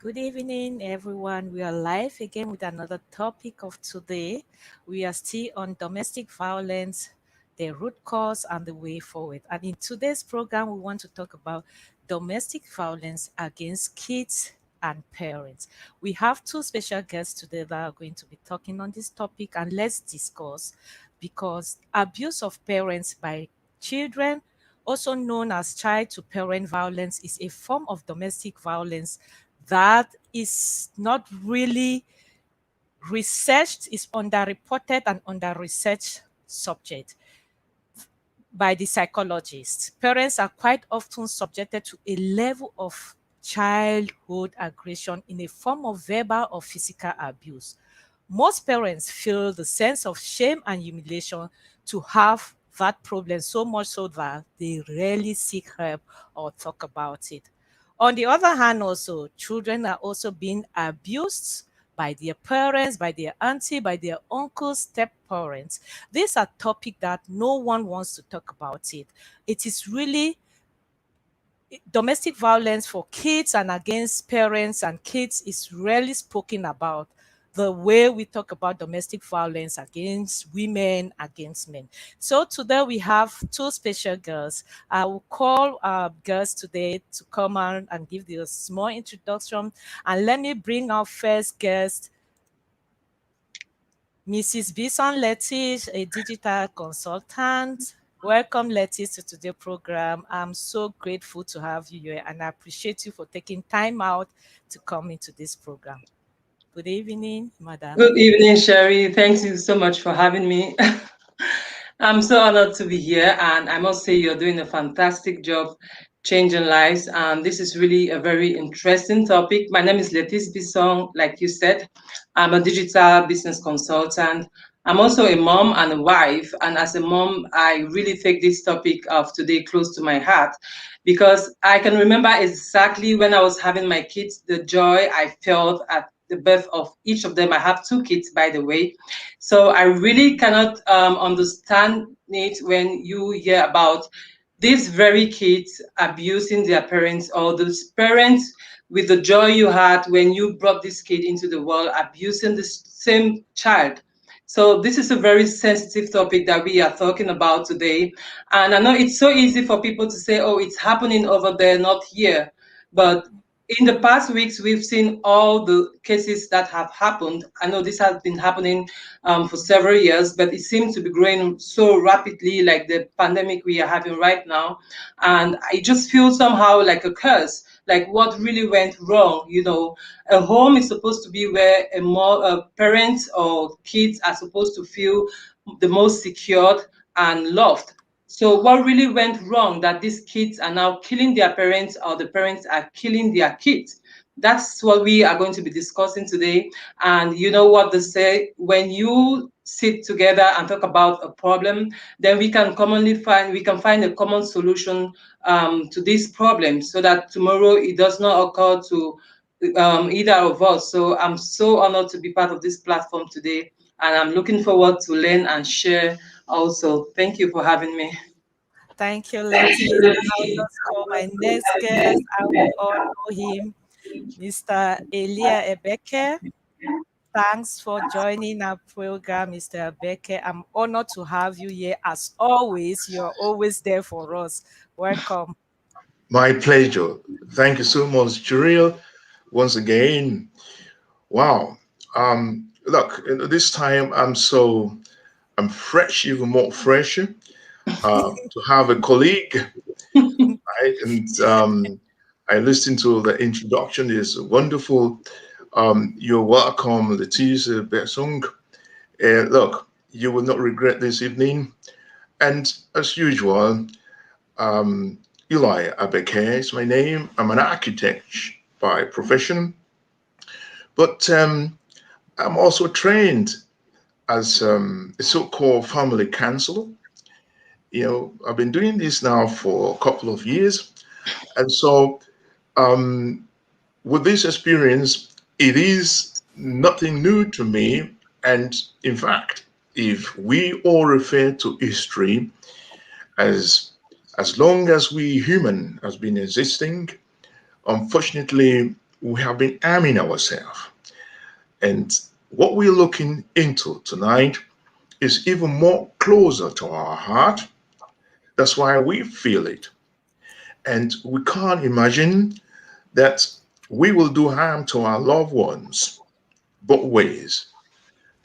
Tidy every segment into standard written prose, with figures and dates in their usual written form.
Good evening, everyone. We are live again with another topic of today. We are still on domestic violence, the root cause, and the way forward. And in today's program, we want to talk about domestic violence against kids and parents. We have two special guests today that are going to be talking on this topic, and let's discuss because abuse of parents by children, also known as child to parent violence, is a form of domestic violence that is not really researched, is underreported and under-researched subject by the psychologists. Parents are quite often subjected to a level of childhood aggression in a form of verbal or physical abuse. Most parents feel the sense of shame and humiliation to have that problem, so much so that they rarely seek help or talk about it. On the other hand, also, children are also being abused by their parents, by their auntie, by their uncles, step parents. These are topics that no one wants to talk about it. It is really domestic violence for kids and against parents and kids is rarely spoken about the way we talk about domestic violence against women, against men. So today we have two special girls. I will call our girls today to come on and give you a small introduction. And let me bring our first guest, Mrs. Bison Lettish, a digital consultant. Welcome, Lettish, to today's program. I'm so grateful to have you here, and I appreciate you for taking time out to come into this program. Good evening, madam. Good evening, Sherry. Thank you so much for having me. I'm so honored to be here, and I must say you're doing a fantastic job changing lives. And this is really a very interesting topic. My name is Letis Bisson, like you said. I'm a digital business consultant. I'm also a mom and a wife. And as a mom, I really take this topic of today close to my heart because I can remember exactly when I was having my kids, the joy I felt at the birth of each of them. I have two kids, by the way. So I really cannot understand it when you hear about these very kids abusing their parents, or those parents with the joy you had when you brought this kid into the world abusing the same child. So this is a very sensitive topic that we are talking about today. And I know it's so easy for people to say, oh, it's happening over there, not here. But in the past weeks, we've seen all the cases that have happened. I know this has been happening for several years, but it seems to be growing so rapidly, like the pandemic we are having right now. And I just feel somehow like a curse, like what really went wrong. A home is supposed to be where parents or kids are supposed to feel the most secured and loved. So what really went wrong that these kids are now killing their parents, or the parents are killing their kids? That's what we are going to be discussing today. And you know what they say, when you sit together and talk about a problem, then we can find a common solution to this problem, so that tomorrow it does not occur to either of us. So I'm so honored to be part of this platform today, and I'm looking forward to learn and share also. Thank you for having me. Thank you, Letty. I'll just call my next guest. I will all know him, Mr. Elia Ebeke. Thanks for joining our program, Mr. Ebeke. I'm honored to have you here. As always, you're always there for us. Welcome. My pleasure. Thank you so much, Juriel. Once again, wow. Look, this time I'm fresh, even more fresher. To have a colleague, right? And I listened to the introduction. It's wonderful. You're welcome, Leticia Besung. Look, you will not regret this evening. And as usual, Um, Eli Abeke is my name. I'm an architect by profession, but I'm also trained as a so-called family counselor. I've been doing this now for a couple of years, and so um, with this experience, it is nothing new to me. And in fact, if we all refer to history as as long as we human has been existing, unfortunately, we have been arming ourselves. And what we're looking into tonight is even more closer to our heart. That's why we feel it. And we can't imagine that we will do harm to our loved ones both ways.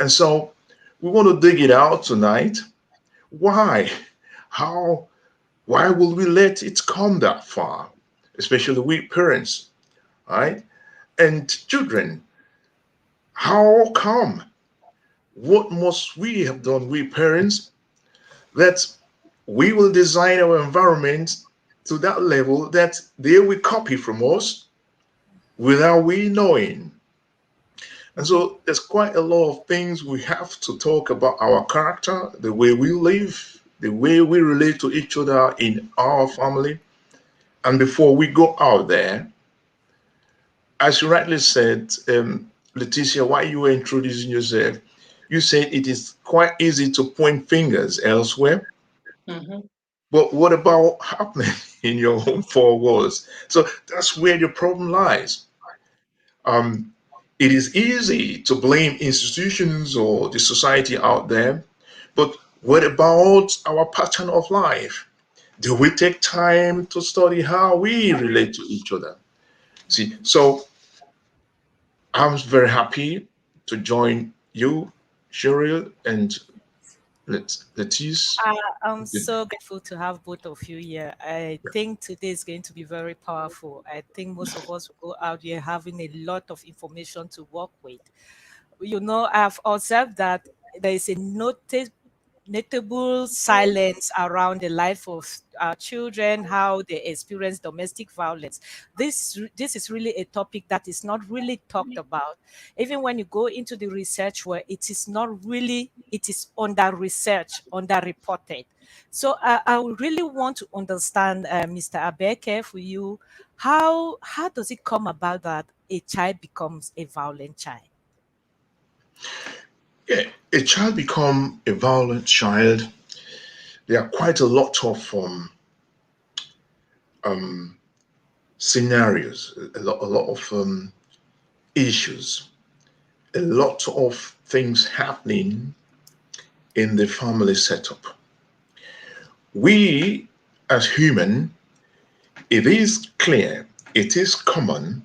And so we want to dig it out tonight. Why? How? Why will we let it come that far? Especially we parents, right? And children, how come? What must we have done, we parents, that we will design our environment to that level that they will copy from us without we knowing? And so there's quite a lot of things we have to talk about our character, the way we live, the way we relate to each other in our family. And before we go out there, as you rightly said, Leticia, while you were introducing yourself, you said it is quite easy to point fingers elsewhere. Mhm. But what about happening in your own four walls? So that's where the problem lies. Um, it is easy to blame institutions or the society out there, but what about our pattern of life? Do we take time to study how we relate to each other? See, so I'm very happy to join you, Cheryl, and Lettice. I'm so grateful to have both of you here. I think today is going to be very powerful. I think most of us will go out here having a lot of information to work with. I've observed that there is a notable silence around the life of our children, how they experience domestic violence. This is really a topic that is not really talked about. Even when you go into the research where it is not really, it is under research, under reported. So I would really want to understand, Mr. Abeke, for you, how does it come about that a child becomes a violent child? Yeah, a child become a violent child. There are quite a lot of um, scenarios, a lot of issues, a lot of things happening in the family setup. We, as human, it is clear, it is common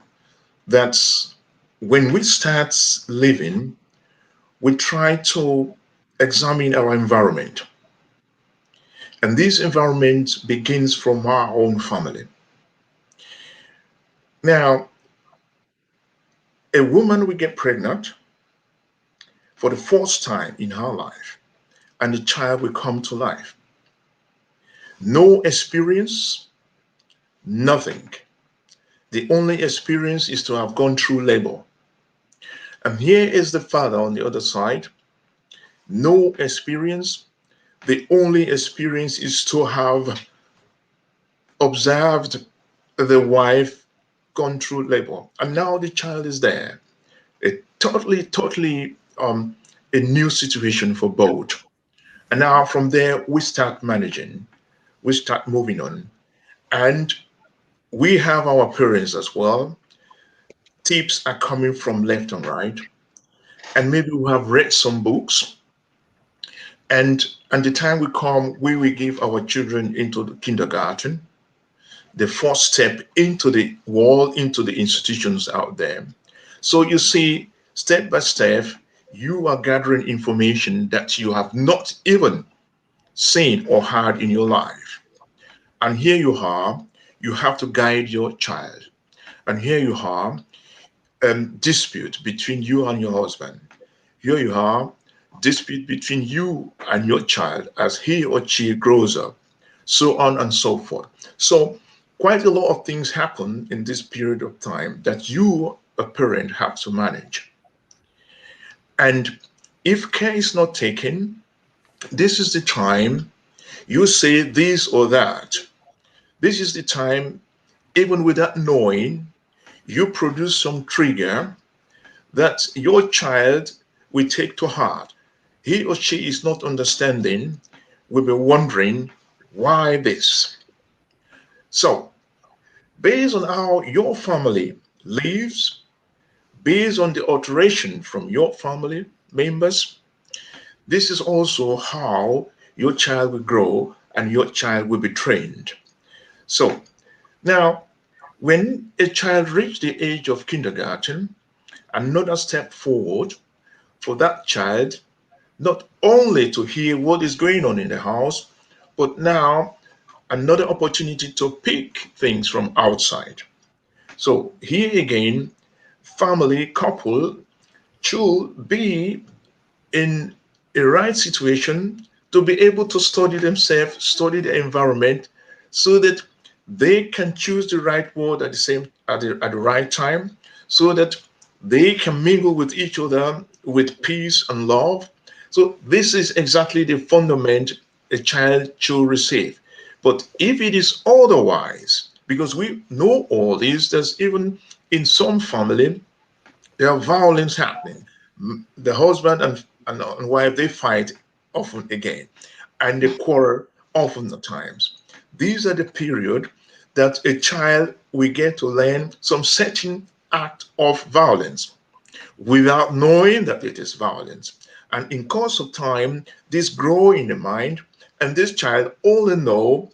that when we start living, we try to examine our environment. And this environment begins from our own family. Now, a woman will get pregnant for the first time in her life, and the child will come to life. No experience, nothing. The only experience is to have gone through labor. And here is the father on the other side. No experience. The only experience is to have observed the wife gone through labor. And now the child is there. A totally a new situation for both. And now from there, we start managing, we start moving on. And we have our parents as well. Tips are coming from left and right. And maybe we have read some books. And the time we come, we will give our children into the kindergarten, the first step into the world, into the institutions out there. So you see, step by step, you are gathering information that you have not even seen or heard in your life. And here you are, you have to guide your child. And here you are, dispute between you and your husband. Here you are, dispute between you and your child as he or she grows up, so on and so forth. So, quite a lot of things happen in this period of time that you, a parent, have to manage. And if care is not taken, this is the time you say this or that. This is the time, even without knowing, you produce some trigger that your child will take to heart. He or she is not understanding, will be wondering why this. So, based on how your family lives based on the alteration from your family members. This is also how your child will grow and your child will be trained. So now, when a child reaches the age of kindergarten, another step forward for that child, not only to hear what is going on in the house, but now another opportunity to pick things from outside. So here again, family couple should be in a right situation to be able to study themselves, study the environment, so that they can choose the right word at the right time, so that they can mingle with each other with peace and love. So this is exactly the fundament a child should receive. But if it is otherwise, because we know all this, there's even in some family there are violence happening. The husband and wife they fight often again, and they quarrel often at times. These are the period that a child will get to learn some certain act of violence without knowing that it is violence. And in course of time, this grow in the mind, and this child only know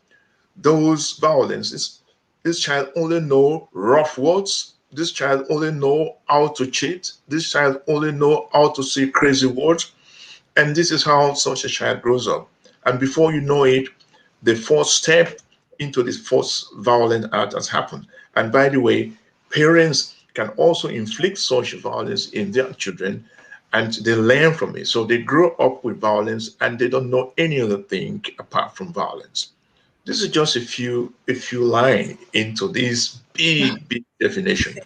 those violences. This child only know rough words. This child only know how to cheat. This child only know how to say crazy words. And this is how such a child grows up. And before you know it, the first step into this first violent act has happened. And by the way, parents can also inflict such violence in their children and they learn from it. So they grow up with violence and they don't know any other thing apart from violence. This is just a few lines into this big definition.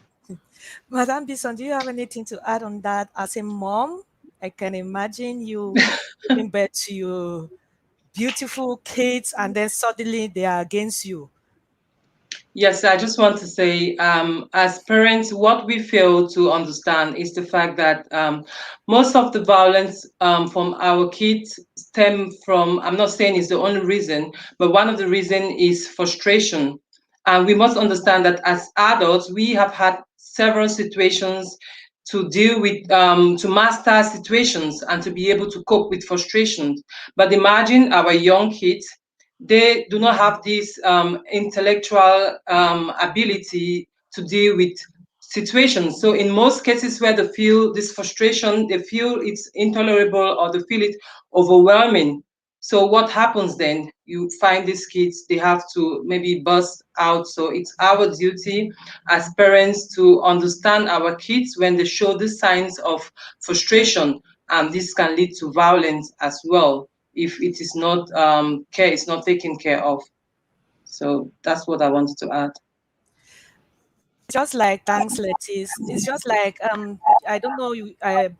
Madam Bison, do you have anything to add on that? As a mom, I can imagine you giving birth to your beautiful kids and then suddenly they are against you. Yes, I just want to say, as parents, what we fail to understand is the fact that most of the violence from our kids stem from, I'm not saying it's the only reason, but one of the reason is frustration. And we must understand that as adults, we have had several situations to deal with, to master situations and to be able to cope with frustrations. But imagine our young kids, they do not have this intellectual ability to deal with situations. So in most cases where they feel this frustration, they feel it's intolerable or they feel it overwhelming. So what happens then? You find these kids, they have to maybe burst out. So it's our duty as parents to understand our kids when they show the signs of frustration, and this can lead to violence as well if it is not care is not taken care of. So that's what I wanted to add. Just like thanks, Lettice. It's just like I don't know you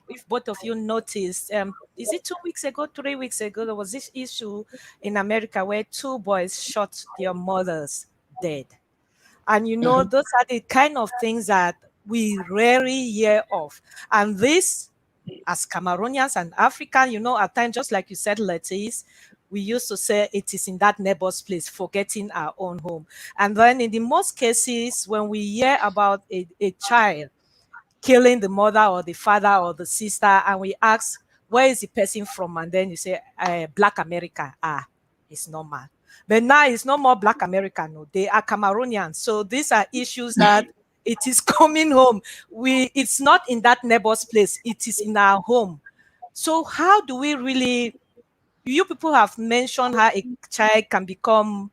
if both of you noticed. Is it 2 weeks ago, 3 weeks ago, there was this issue in America where two boys shot their mothers dead. And you know, Mhm. those are the kind of things that we rarely hear of. And this, as Cameroonians and African, you know, at times, just like you said, Lettice, we used to say it is in that neighbor's place, forgetting our own home. And then in the most cases, when we hear about a child killing the mother or the father or the sister, and we ask, where is the person from? And then you say, Black America. Ah, it's normal. But now it's no more Black America. No, they are Cameroonians. So these are issues that it is coming home. It's not in that neighbor's place. It is in our home. So how do we really? You people have mentioned how a child can become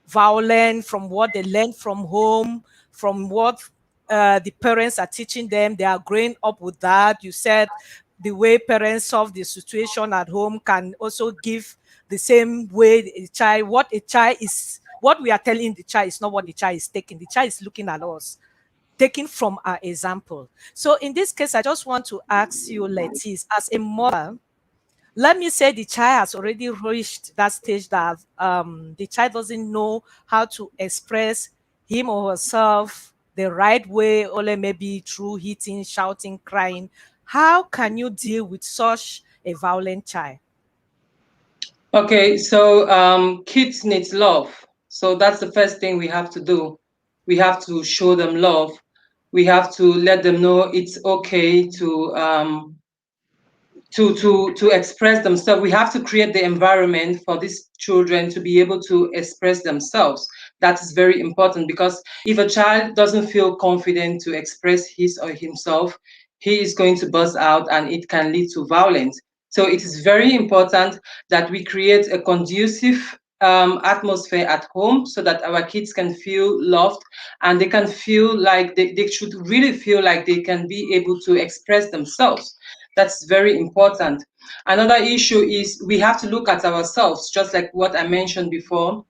violent from what they learn from home, from what the parents are teaching them. They are growing up with that. You said the way parents solve the situation at home can also give the same way a child, what we are telling the child is not what the child is taking. The child is looking at us, taking from our example. So in this case, I just want to ask you, Lettice, as a mother, let me say the child has already reached that stage that the child doesn't know how to express him or herself the right way, only maybe through hitting, shouting, crying. How can you deal with such a violent child? Okay, so kids need love. So that's the first thing we have to do. We have to show them love. We have to let them know it's okay to express themselves. We have to create the environment for these children to be able to express themselves. That is very important, because if a child doesn't feel confident to express his or himself, he is going to burst out and it can lead to violence. So it is very important that we create a conducive atmosphere at home, so that our kids can feel loved, and they can feel like they should really feel like they can be able to express themselves. That's very important. Another issue is we have to look at ourselves, just like what I mentioned before.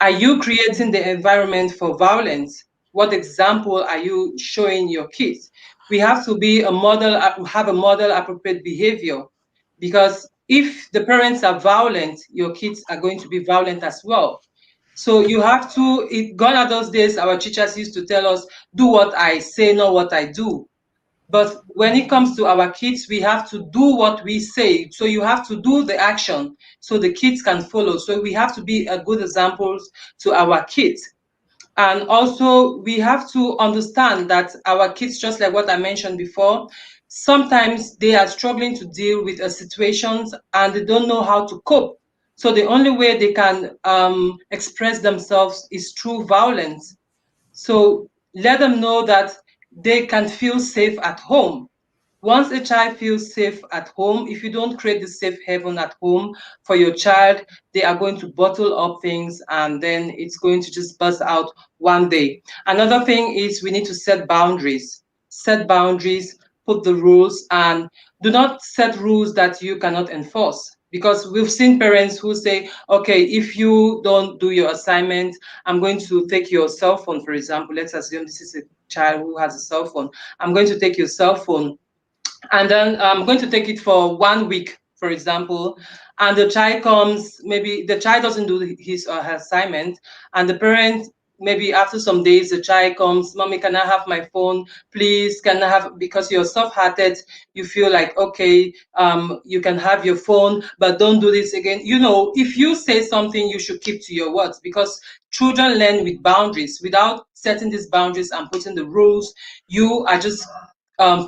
Are you creating the environment for violence? What example are you showing your kids? We have to be a model, have a model appropriate behavior, because if the parents are violent, your kids are going to be violent as well. So you have to, gone are those days our teachers used to tell us, do what I say, not what I do. But when it comes to our kids, we have to do what we say. So you have to do the action so the kids can follow. So we have to be a good examples to our kids. And also, we have to understand that our kids, just like what I mentioned before, sometimes they are struggling to deal with a situations and they don't know how to cope. So the only way they can express themselves is through violence. So let them know that they can feel safe at home. Once a child feels safe at home, if you don't create the safe haven at home for your child, they are going to bottle up things and then it's going to just burst out one day. Another thing is we need to set boundaries. Set boundaries, put the rules, and do not set rules that you cannot enforce. Because we've seen parents who say, okay, if you don't do your assignment, I'm going to take your cell phone, for example. Let's assume this is a child who has a cell phone. I'm going to take your cell phone and then I'm going to take it for 1 week, for example, and the child comes, maybe the child doesn't do his or her assignment, and the parent, maybe after some days, the child comes, mommy, can I have my phone, please? Can I have, because you're soft-hearted, you feel like, okay, you can have your phone, but don't do this again. You know, if you say something, you should keep to your words, because children learn with boundaries. Without setting these boundaries and putting the rules, you are just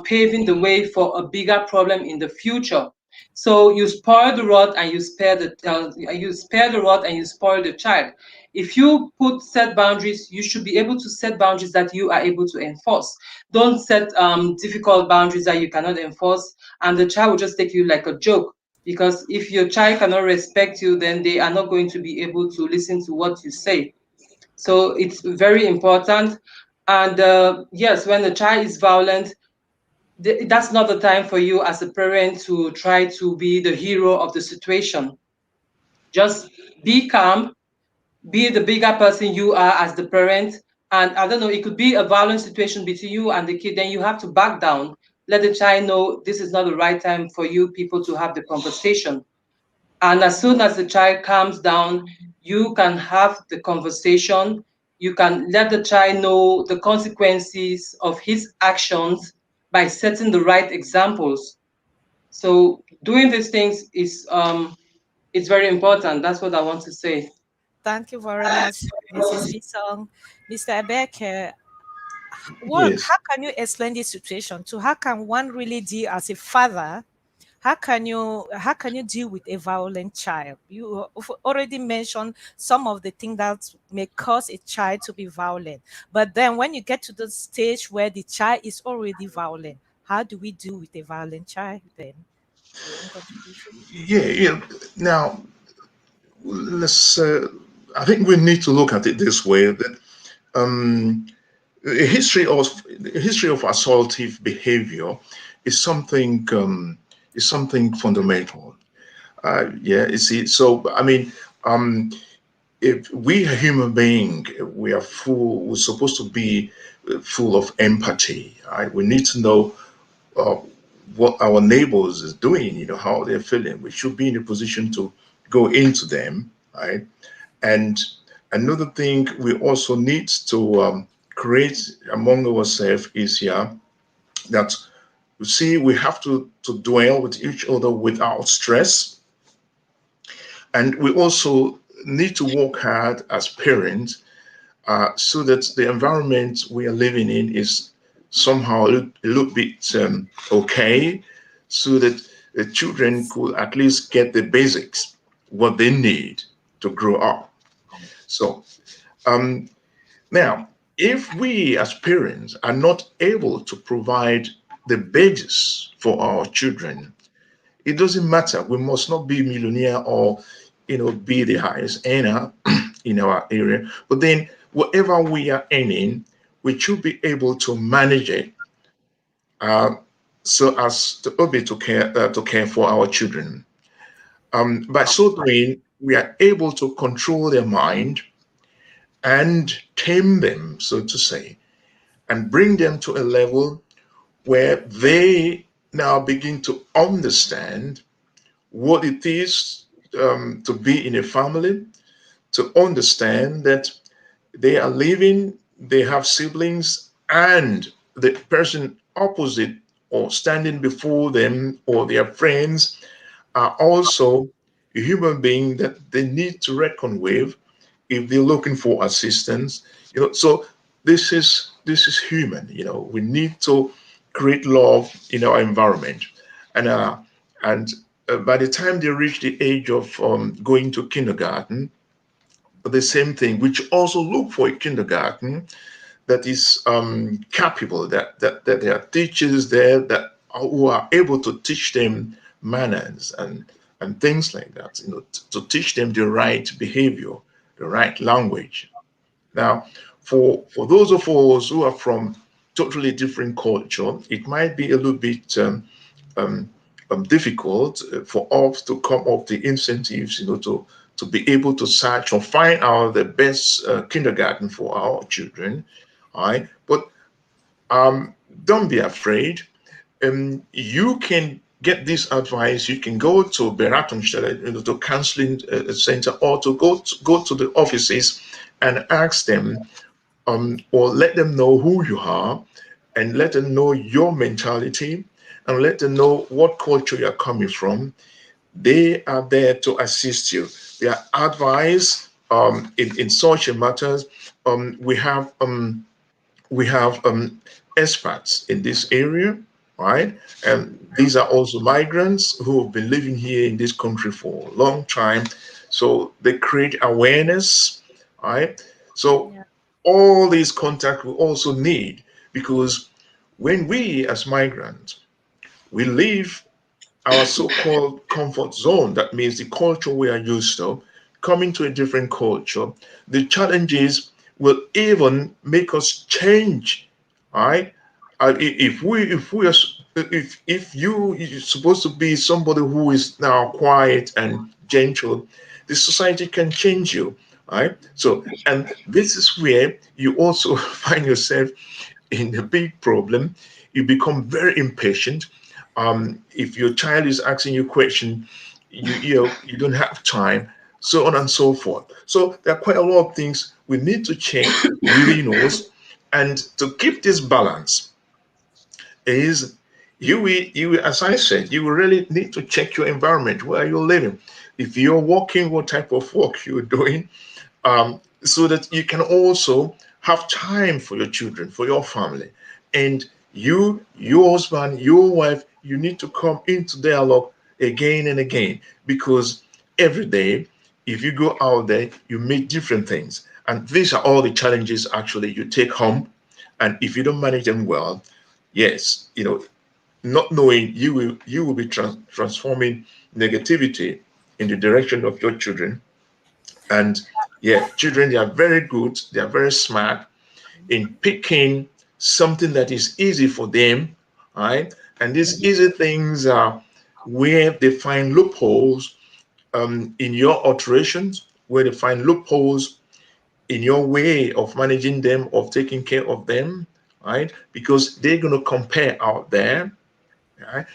paving the way for a bigger problem in the future. So you spoil the rod and you spare the rod and you spoil the child. If you put set boundaries, you should be able to set boundaries that you are able to enforce. Don't set difficult boundaries that you cannot enforce, and the child will just take you like a joke. Because if your child cannot respect you, then they are not going to be able to listen to what you say. So it's very important. And yes, when the child is violent, that's not the time for you as a parent to try to be the hero of the situation. Just be calm, be the bigger person you are as the parent. And I don't know, it could be a violent situation between you and the kid, then you have to back down. Let the child know this is not the right time for you people to have the conversation. And as soon as the child calms down, you can have the conversation. You can let the child know the consequences of his actions by setting the right examples. So doing these things is very important. That's what I want to say. Thank you very much, Mrs. Bisong. Mr. Ebeke, Yes. how can you explain this situation to how can one really deal as a father? How can you deal with a violent child? You have already mentioned some of the things that may cause a child to be violent. But then when you get to the stage where the child is already violent, how do we deal with a violent child then? Your own contribution. Yeah, yeah. Now, let's. I think we need to look at it this way: that um, a history of assaultive behavior is something fundamental. Yeah, you see. So, I mean, um, if we are human being, we are full. We're supposed to be full of empathy. Right? We need to know uh, what our neighbors is doing. How they're feeling. We should be in a position to go into them, right? And another thing we also need to create among ourselves is, yeah, that you see we have to dwell with each other without stress, and we also need to work hard as parents, so that the environment we are living in is somehow a little bit okay, so that the children could at least get the basics, what they need to grow up. So um, now, if we as parents are not able to provide the basis for our children, it doesn't matter. We must not be millionaire or be the highest earner in our area. But then whatever we are earning, we should be able to manage it uh, so as to be able to care for our children. By so doing, we are able to control their mind and tame them, so to say, and bring them to a level where they now begin to understand what it is to be in a family, to understand that they are living, they have siblings, and the person opposite or standing before them or their friends are also a human being that they need to reckon with if they're looking for assistance. So this is human. We need to create love in our environment, and by the time they reach the age of going to kindergarten, the same thing, which also look for a kindergarten that is capable, that there are teachers there who are able to teach them manners and things like that, to teach them the right behavior, the right language. Now, for those of us who are from totally different culture, it might be a little bit um, difficult for us to come up the incentives, to be able to search or find out the best kindergarten for our children. All right, but don't be afraid. You can get this advice. You can go to Beratungsstelle, to counseling center, or to go to the offices and ask them, or let them know who you are, and let them know your mentality, and let them know what culture you're coming from. They are there to assist you. Their advice in social matters. We have experts in this area, right? And these are also migrants who have been living here in this country for a long time. So they create awareness, right? So Yeah. all these contacts we also need, because when we as migrants, we leave our so-called comfort zone, that means the culture we are used to, coming to a different culture, the challenges will even make us change. All right. If you're supposed to be somebody who is now quiet and gentle, the society can change you. All right. So, and this is where you also find yourself in a big problem. You become very impatient. If your child is asking you a question, you don't have time, so on and so forth. So there are quite a lot of things we need to check within us, and to keep this balance is as I said, you will really need to check your environment where you're living. If you're working, what type of work you're doing, so that you can also have time for your children, for your family. And you, your husband, your wife, you need to come into dialogue again and again, because every day, if you go out there, you meet different things. And these are all the challenges actually you take home. And if you don't manage them well, yes, not knowing, you will be transforming negativity in the direction of your children. And yeah, children, they are very good, they are very smart in picking something that is easy for them, right? And these easy things are where they find loopholes in your alterations, where they find loopholes in your way of managing them, of taking care of them, right? Because they're going to compare out there, right?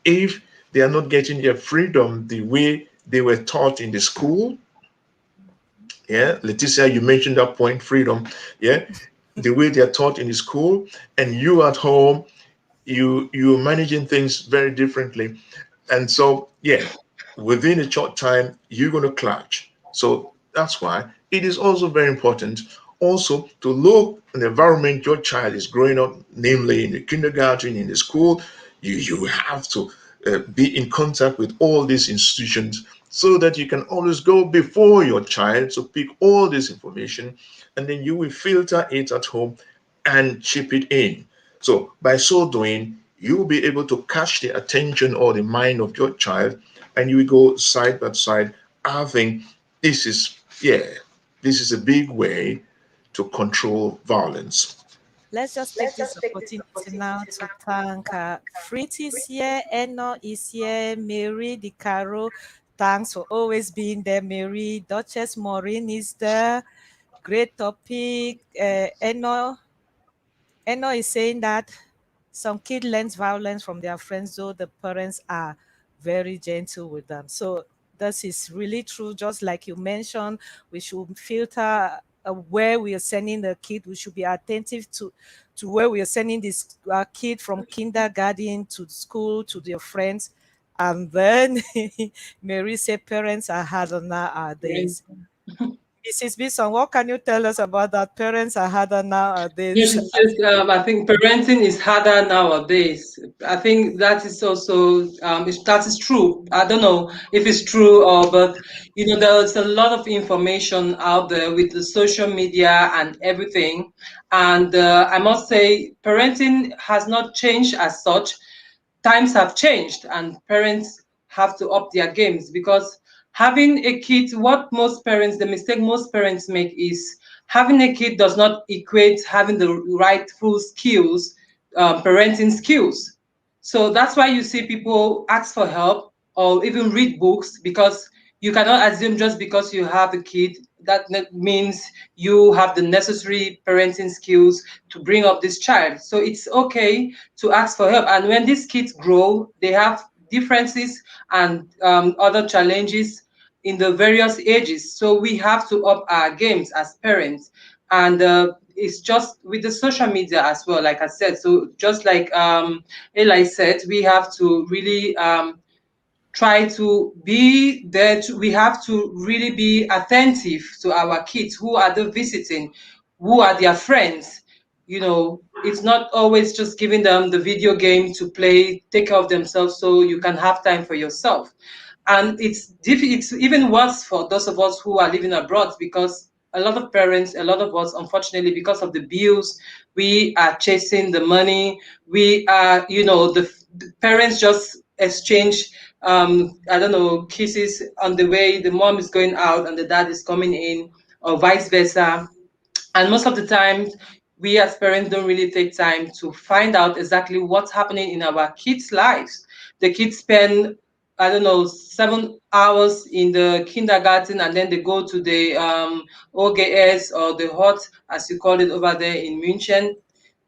If they are not getting their freedom the way they were taught in the school, yeah, Leticia, you mentioned that point, freedom. Yeah, the way they are taught in the school, and you at home, you're managing things very differently, and so yeah, within a short time you're going to clash. So that's why it is also very important Also, to look in the environment your child is growing up, namely in the kindergarten, in the school, you have to be in contact with all these institutions so that you can always go before your child to pick all this information, and then you will filter it at home and chip it in. So by so doing, you will be able to catch the attention or the mind of your child, and you will go side by side. I think this is, yeah, this is a big way to control violence. Let's just take this opportunity now to thank Fritz is here, Eno is here, Mary DiCaro. Thanks for always being there, Mary. Duchess Maureen is there. Great topic. Eno is saying that some kid learns violence from their friends, though the parents are very gentle with them. So this is really true. Just like you mentioned, we should filter where we are sending the kid. We should be attentive to where we are sending this kid from kindergarten to school to their friends. And then Mary said parents are harder nowadays. Mrs. Bison, what can you tell us about that? Parents are harder Yes, nowadays. it says, I think parenting is harder nowadays. I think that is also, that is true. I don't know if it's true or, but there's a lot of information out there with the social media and everything. And I must say, parenting has not changed as such. Times have changed and parents have to up their games, because having a kid, the mistake most parents make is having a kid does not equate having the rightful skills, parenting skills. So that's why you see people ask for help or even read books, because you cannot assume just because you have a kid that means you have the necessary parenting skills to bring up this child. So it's okay to ask for help. And when these kids grow, they have differences and other challenges in the various ages. So we have to up our games as parents. And it's just with the social media as well, like I said. So just like Eli said, we have to really try to be there. We have to really be attentive to our kids, who are the visiting, who are their friends. It's not always just giving them the video game to play, take care of themselves so you can have time for yourself. And it's even worse for those of us who are living abroad, because a lot of parents, a lot of us, unfortunately, because of the bills, we are chasing the money. We are, the parents just exchange, I don't know, kisses on the way the mom is going out and the dad is coming in, or vice versa. And most of the time, we as parents don't really take time to find out exactly what's happening in our kids' lives. The kids spend, I don't know, 7 hours in the kindergarten, and then they go to the OGS, or the hot, as you call it over there in München.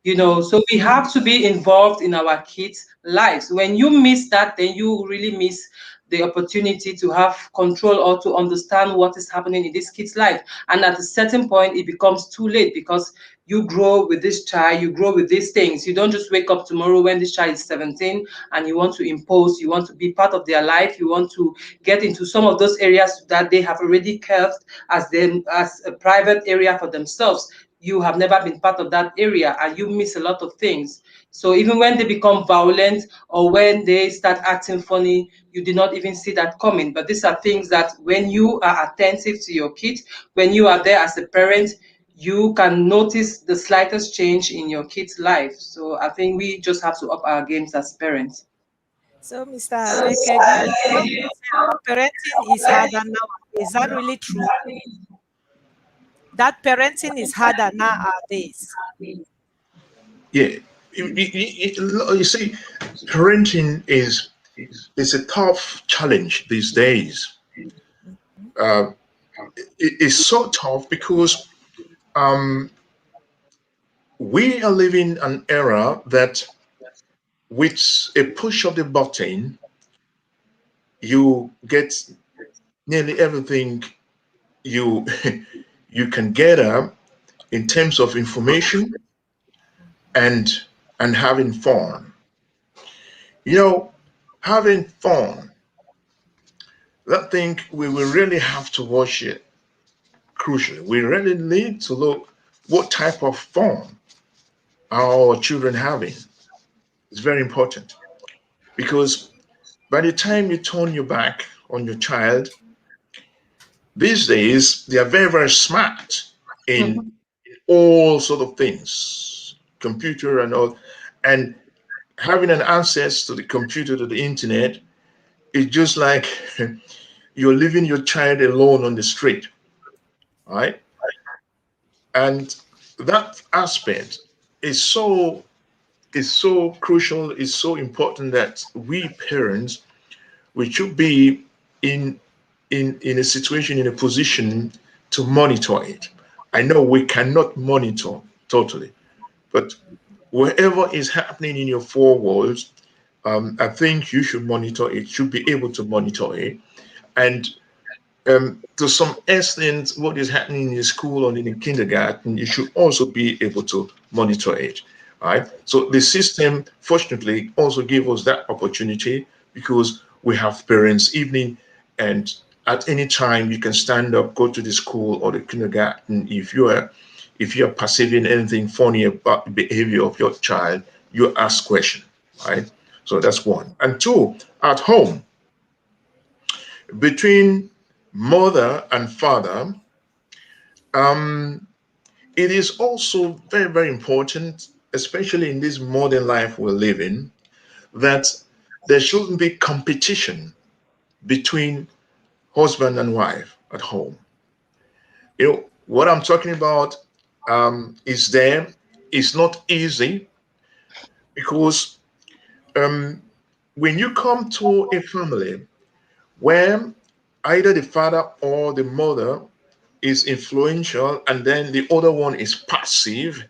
So we have to be involved in our kids' lives. When you miss that, then you really miss the opportunity to have control or to understand what is happening in this kid's life. And at a certain point, it becomes too late, because you grow with this child, you grow with these things. You don't just wake up tomorrow when this child is 17 and you want to impose, you want to be part of their life, you want to get into some of those areas that they have already carved as a private area for themselves. You have never been part of that area and you miss a lot of things. So even when they become violent or when they start acting funny, you did not even see that coming. But these are things that when you are attentive to your kid, when you are there as a parent, you can notice the slightest change in your kid's life. So I think we just have to up our games as parents. So, Mr. Adeke, do you think parenting is harder now? Is that really true? That parenting is harder nowadays. Yeah, you see, parenting is a tough challenge these days. Uh, it's so tough because um, we are living an era that, with a push of the button, you get nearly everything you you can gather in terms of information and having fun. You know, having fun. I think we will really have to watch it crucially. We really need to look. what type of fun are our children having? It's very important because by the time you turn your back on your child, these days they are very, very smart in Mhm. all sort of things, computer and all. And having an access to the computer, to the internet, is just like you're leaving your child alone on the street, right? And that aspect is so crucial, is so important that we parents, we should be in in a situation, in a position to monitor it. I know we cannot monitor totally, but whatever is happening in your four walls, I think you should monitor it, should be able to monitor it. And to some extent, what is happening in the school or in the kindergarten, you should also be able to monitor it. Right? So the system, fortunately, also gave us that opportunity because we have parents' evening, and at any time you can stand up, go to the school or the kindergarten. If you are perceiving anything funny about the behavior of your child, you ask question. Right? So that's one. And two, at home, between mother and father, um, it is also very, very important, especially in this modern life we're living, that there shouldn't be competition between husband and wife at home. What I'm talking about is there. It's not easy because um, when you come to a family where either the father or the mother is influential and then the other one is passive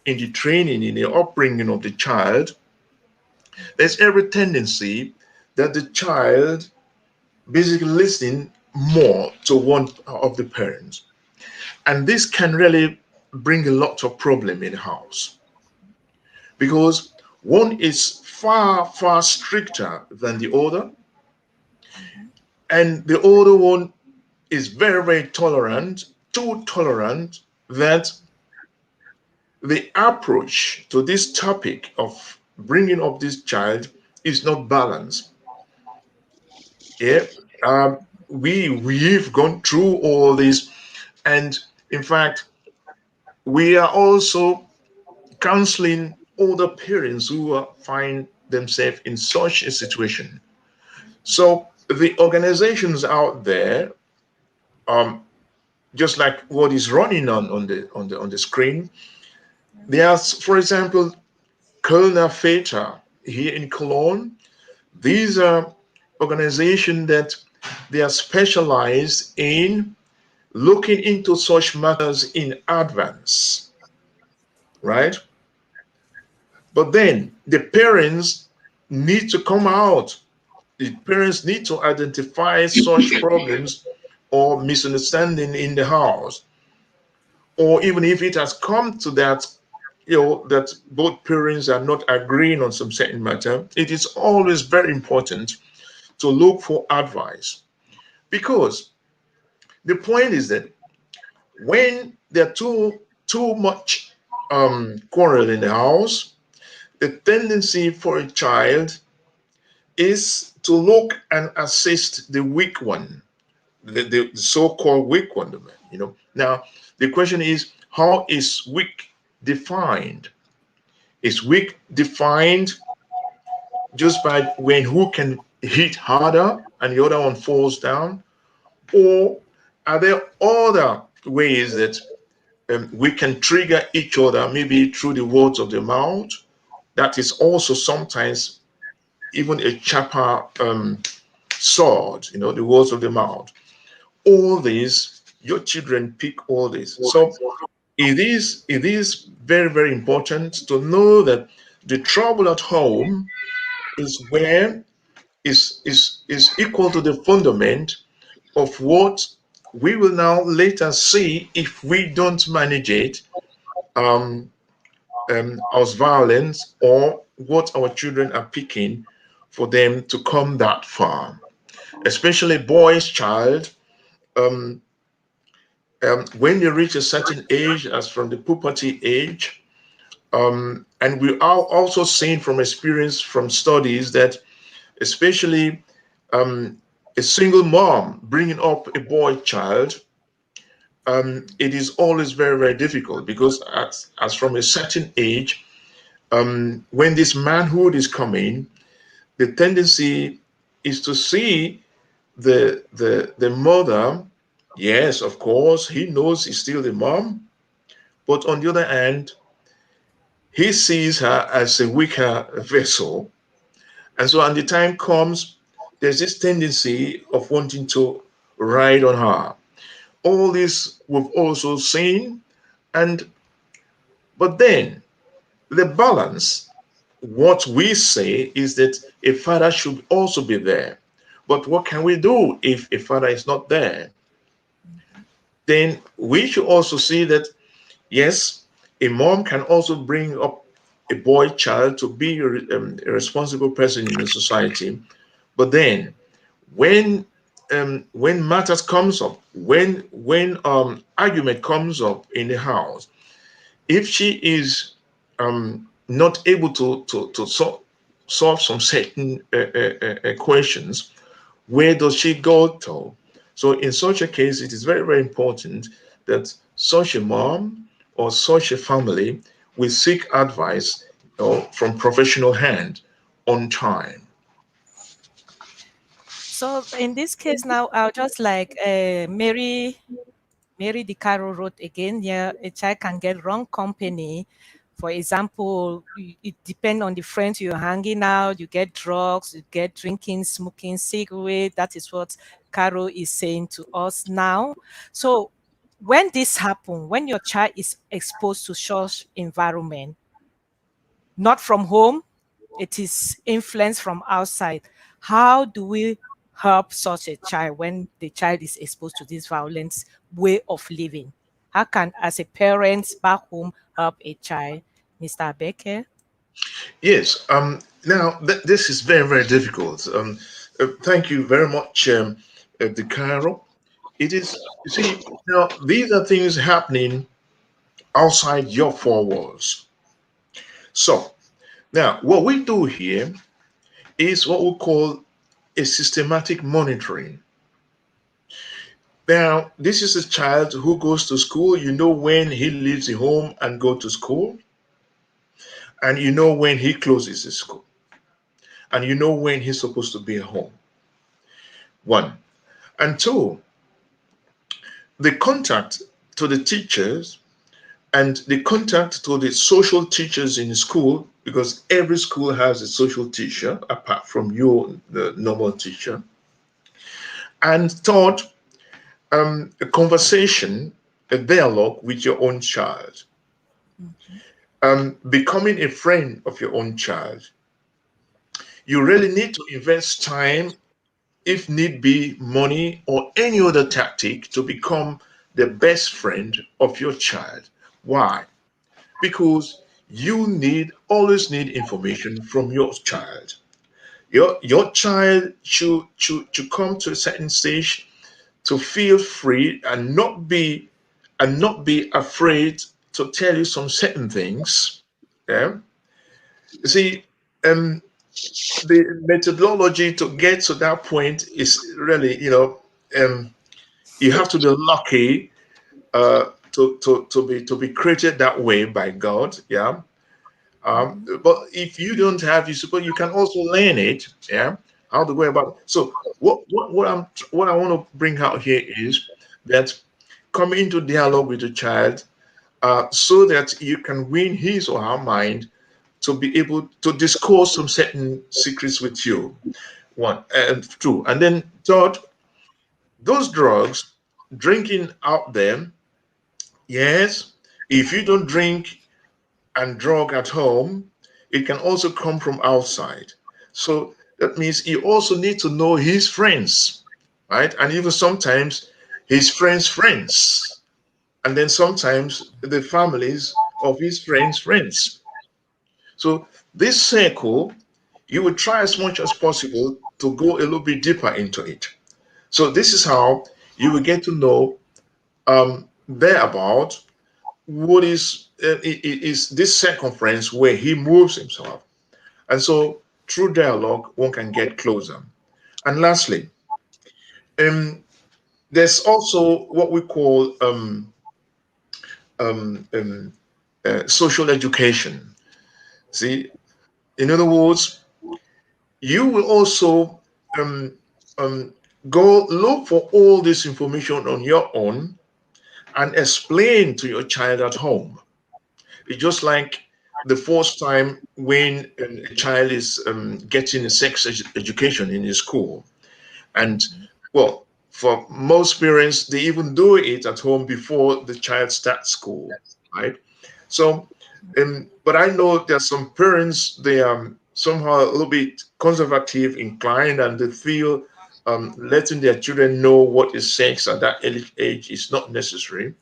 in the training, in the upbringing of the child, there's every tendency that the child basically listen more to one of the parents. And this can really bring a lot of problem in the house because one is far, far stricter than the other, and the other one is very, very tolerant, too tolerant that the approach to this topic of bringing up this child is not balanced. Yeah, we've gone through all this, and in fact, we are also counseling older parents who find themselves in such a situation. So the organizations out there, um, just like what is running on the screen, there's, for example, Kölner Väter here in Cologne. These are organizations that they are specialized in looking into such matters in advance, right? But then the parents need to come out. The parents need to identify such problems or misunderstanding in the house, or even if it has come to that, that both parents are not agreeing on some certain matter, it is always very important to look for advice because the point is that when there are too much quarrel in the house, the tendency for a child is to look and assist the weak one, the so-called weak one. Now the question is, how is weak defined? Is weak defined just by when who can hit harder and the other one falls down, or are there other ways that we can trigger each other, maybe through the words of the mouth? That is also sometimes even a sharper sword, the words of the mouth. All these, your children pick all this. So it is very, very important to know that the trouble at home is where is equal to the fundament of what we will now later see if we don't manage it, um, as violence, or what our children are picking for them to come that far. Especially boys' child, um, when they reach a certain age, as from the puberty age, and we are also seeing from experience from studies that especially a single mom bringing up a boy child, it is always very, very difficult because as from a certain age, when this manhood is coming, the tendency is to see the mother. Yes, of course, he knows he's still the mom, but on the other hand, he sees her as a weaker vessel. And so, when the time comes, there's this tendency of wanting to ride on her. All this we've also seen, and but then the balance, what we say is that a father should also be there. But what can we do if a father is not there? Then we should also see that yes, a mom can also bring up a boy child to be a responsible person in the society. But then when matters comes up, when argument comes up in the house, if she is not able to solve some certain questions, where does she go to? So in such a case, it is very, very important that such a mom or such a family will seek advice from professional hand on time. So in this case now, I'll just like Mary DiCaro wrote again, yeah, a child can get wrong company. For example, it depends on the friends you're hanging out, you get drugs, you get drinking, smoking, cigarette. That is what Caro is saying to us now. So when this happens, when your child is exposed to such environment, not from home, it is influence from outside. How do we help such a child when the child is exposed to this violent way of living? How can, as a parent back home, help a child? Mr. Becker? Yes. Now this is very, very difficult. Thank you very much, De Caro. It is. You see, now these are things happening outside your four walls. So now, what we do here is what we call a systematic monitoring. Now, this is a child who goes to school. You know when he leaves the home and go to school, and you know when he closes the school, and you know when he's supposed to be at home. One. And two, the contact to the teachers and the contact to the social teachers in the school, because every school has a social teacher apart from your the normal teacher. And third, a conversation, a dialogue with your own child, becoming a friend of your own child. You really need to invest time, if need be, money or any other tactic to become the best friend of your child. Why? Because you always need information from your child. Your child should come to a certain stage to feel free and not be afraid to tell you some certain things. Yeah. You see, um, the methodology to get to that point is really, you have to be lucky to be created that way by God. Yeah. But if you don't have, you suppose you can also learn it. Yeah. How to go about it. So what I want to bring out here is that come into dialogue with the child, so that you can win his or her mind to be able to discourse some certain secrets with you. One and two, and then third, those drugs, drinking out there. Yes, if you don't drink and drug at home, it can also come from outside. So that means you also need to know his friends, right? And even sometimes his friends' friends, and then sometimes the families of his friends' friends. So this circle, you will try as much as possible to go a little bit deeper into it. So this is how you will get to know thereabout what is this circumference where he moves himself. And so through dialogue, one can get closer. And lastly, um, there's also what we call um, um, social education. See, in other words, you will also um, um, go look for all this information on your own and explain to your child at home. It's just like the first time when a child is getting a education in his school. And well, for most parents, they even do it at home before the child starts school, right? So, but I know there's some parents, they are somehow a little bit conservative inclined and they feel letting their children know what is sex at that early age is not necessary.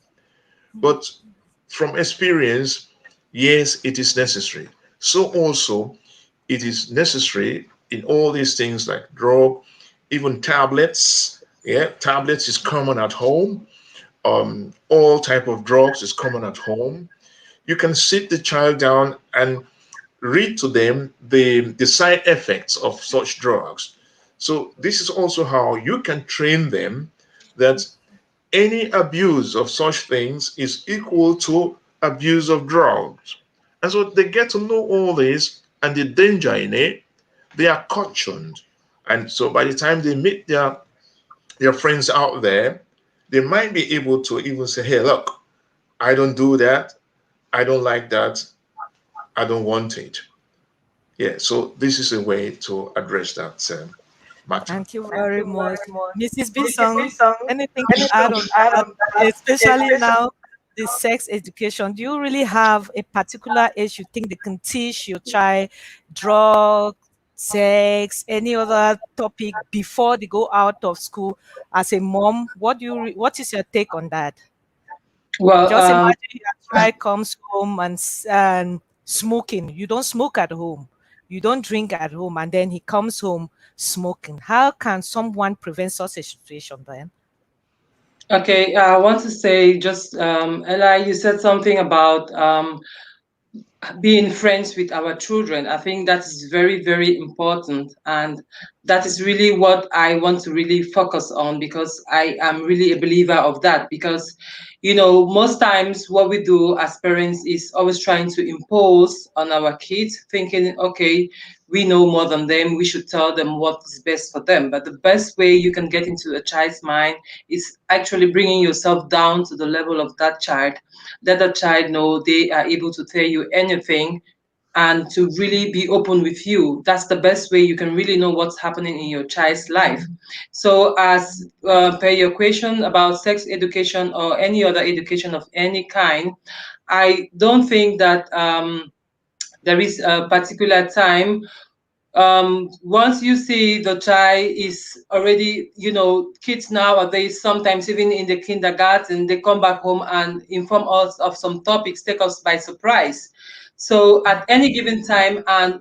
But from experience, yes, it is necessary. So also, it is necessary in all these things like drug, even tablets. Yeah, tablets is common at home. All type of drugs is common at home. You can sit the child down and read to them the side effects of such drugs. So this is also how you can train them that any abuse of such things is equal to abuse of drugs. And so they get to know all this and the danger in it. They are cautioned. And so by the time they meet their friends out there, they might be able to even say, hey, look, I don't do that. I don't like that. I don't want it. Yeah, so this is a way to address that matter. Thank you Thank very you much. very much. Mrs. Mrs. Bisong, Bisong, anything to add anything on to add that, on that, especially especially now, the sex education? Do you really have a particular age you think they can teach your child drug, sex, any other topic before they go out of school? As a mom, what is your take on that? Well, Just imagine your child comes home and smoking. You don't smoke at home. You don't drink at home, and then he comes home smoking. How can someone prevent such a situation then? okay, I want to say just, Ella, you said something about being friends with our children. I think that is very, very important. And that is really what I want to really focus on because I am really a believer of that. Because, most times what we do as parents is always trying to impose on our kids, thinking, okay, we know more than them, we should tell them what is best for them. But the best way you can get into a child's mind is actually bringing yourself down to the level of that child, let the child know they are able to tell you anything and to really be open with you. That's the best way you can really know what's happening in your child's life. So, as per your question about sex education or any other education of any kind, I don't think that there is a particular time. Once you see the child is already, kids nowadays, sometimes even in the kindergarten, they come back home and inform us of some topics, take us by surprise. So at any given time, and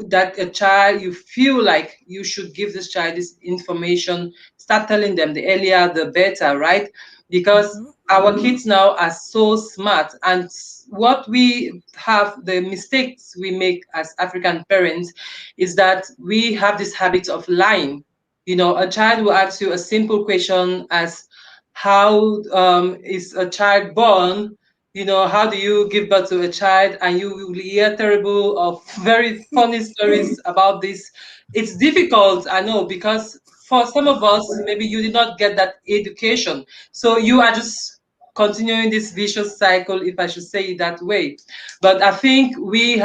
that a child, you feel like you should give this child this information, start telling them, the earlier the better, right? Because Mhm. our kids now are so smart, and what we have, the mistakes we make as African parents, is that we have this habit of lying. A child will ask you a simple question as, how is a child born? How do you give birth to a child? And you will hear terrible or very funny stories about this. It's difficult, I know, because for some of us, maybe you did not get that education. So you are just continuing this vicious cycle, if I should say it that way. But I think we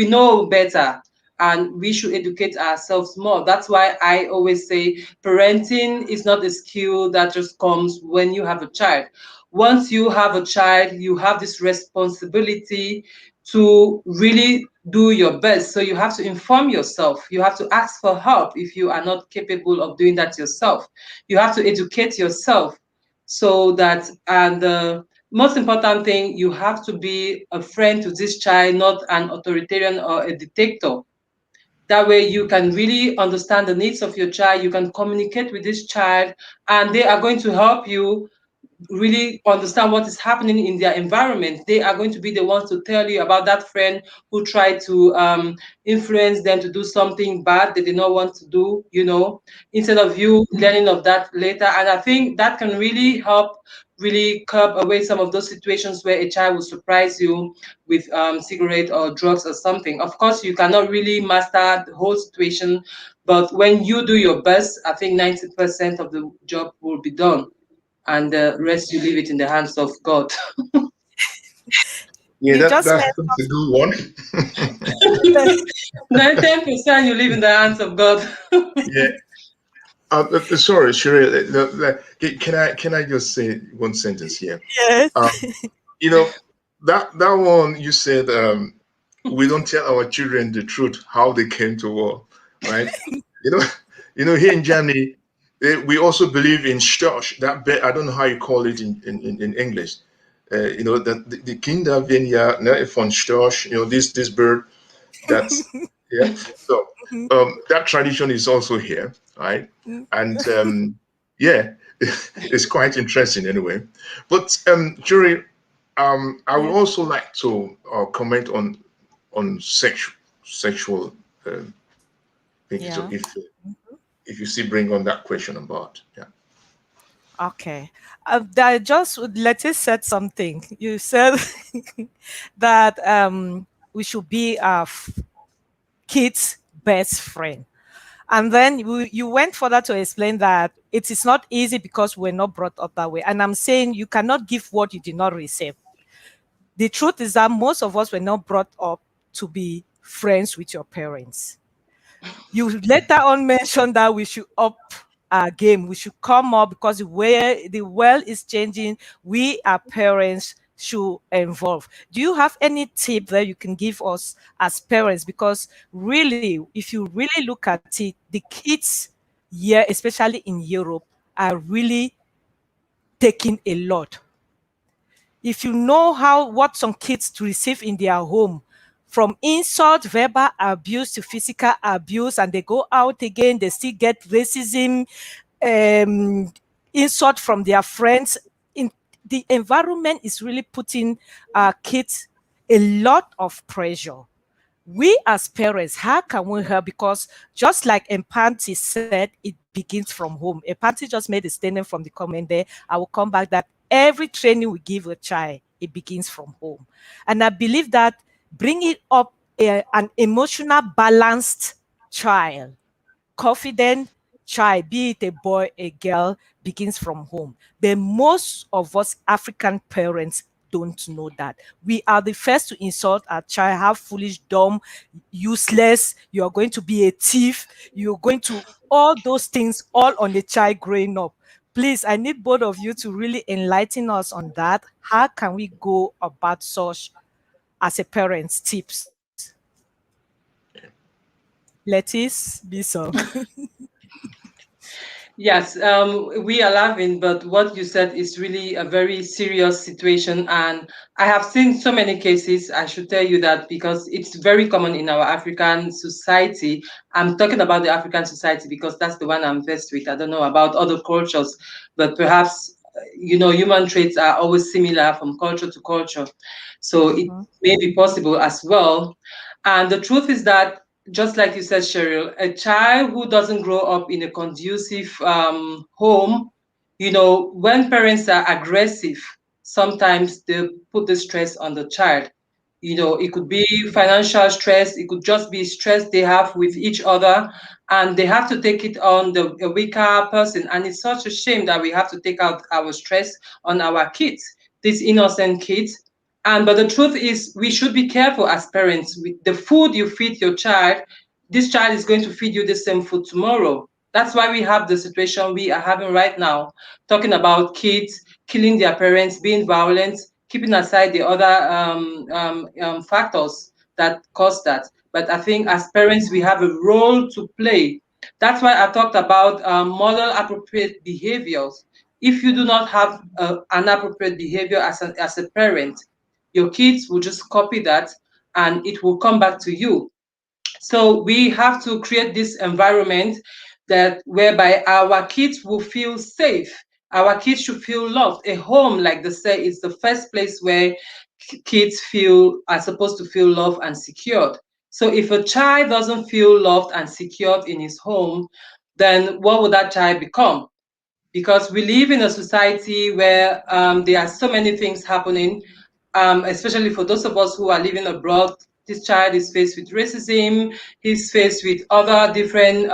know better, and we should educate ourselves more. That's why I always say parenting is not a skill that just comes when you have a child. Once you have a child, you have this responsibility to really do your best. So you have to inform yourself. You have to ask for help if you are not capable of doing that yourself. You have to educate yourself so that, and the most important thing, you have to be a friend to this child, not an authoritarian or a dictator. That way you can really understand the needs of your child, you can communicate with this child, and they are going to help you really understand what is happening in their environment. They are going to be the ones to tell you about that friend who tried to influence them to do something bad they did not want to do, instead of you learning of that later. And I think that can really help really curb away some of those situations where a child will surprise you with cigarette or drugs or something. Of course, you cannot really master the whole situation, but when you do your best, I think 90% of the job will be done, and the rest you leave it in the hands of God. Yeah, You just that's a good one. 10% you leave in the hands of God. Yeah. Sorry, Sherry. Can I just say one sentence here? yes. Um, you know that one you said. We don't tell our children the truth how they came to war, right? You know, here in Germany, we also believe in Storch. I don't know how you call it in English. That the Kinder werden ja, ne, von Storch. This bird. That's yeah. So that tradition is also here, right? And yeah, it's quite interesting anyway. But Jury, I would Yes. also like to comment on sexual thinking. So Yeah. if you see bring on that question about yeah. Okay. That just Letty said something. You said that we should be our kids' best friend. And then you went further to explain that it is not easy because we're not brought up that way. And I'm saying you cannot give what you did not receive. The truth is that most of us were not brought up to be friends with your parents. You later on mentioned that we should up our game. We should come up because the world is changing. We, our parents, should involve. Do you have any tip that you can give us as parents? Because really, if you really look at it, the kids here, especially in Europe, are really taking a lot. If you know how what some kids to receive in their home, from insult, verbal abuse to physical abuse, and they go out again, they still get racism, um, insult from their friends. In the environment is really putting our kids a lot of pressure. We as parents, how can we help? Because just like Empanti said, it begins from home. Empanti just made a statement from the comment there. I will come back that every training we give a child, it begins from home. And I believe that bringing up an emotional balanced child, confident child, be it a boy, a girl, begins from home. But most of us African parents don't know that. We are the first to insult our child, how foolish, dumb, useless, you are going to be a thief, you're going to, all those things, all on the child growing up. Please, I need both of you to really enlighten us on that. How can we go about such as a parent's tips? Let's be some. Yes, we are laughing, but what you said is really a very serious situation. And I have seen so many cases. I should tell you that because it's very common in our African society. I'm talking about the African society because that's the one I'm versed with. I don't know about other cultures, but perhaps, human traits are always similar from culture to culture. So it Mhm. may be possible as well. And the truth is that, just like you said, Cheryl, a child who doesn't grow up in a conducive home, when parents are aggressive, sometimes they put the stress on the child. It could be financial stress, it could just be stress they have with each other, and they have to take it on the a weaker person. And it's such a shame that we have to take out our stress on our kids, these innocent kids. And but the truth is, we should be careful as parents with the food you feed your child. This child is going to feed you the same food tomorrow. That's why we have the situation we are having right now, talking about kids killing their parents, being violent, keeping aside the other factors that cause that. But I think as parents, we have a role to play. That's why I talked about model appropriate behaviors. If you do not have an appropriate behavior as a parent, your kids will just copy that and it will come back to you. So we have to create this environment that whereby our kids will feel safe. Our kids should feel loved. A home, like they say, is the first place where kids are supposed to feel loved and secured. So if a child doesn't feel loved and secured in his home, then what would that child become? Because we live in a society where there are so many things happening, especially for those of us who are living abroad. This child is faced with racism, he's faced with other different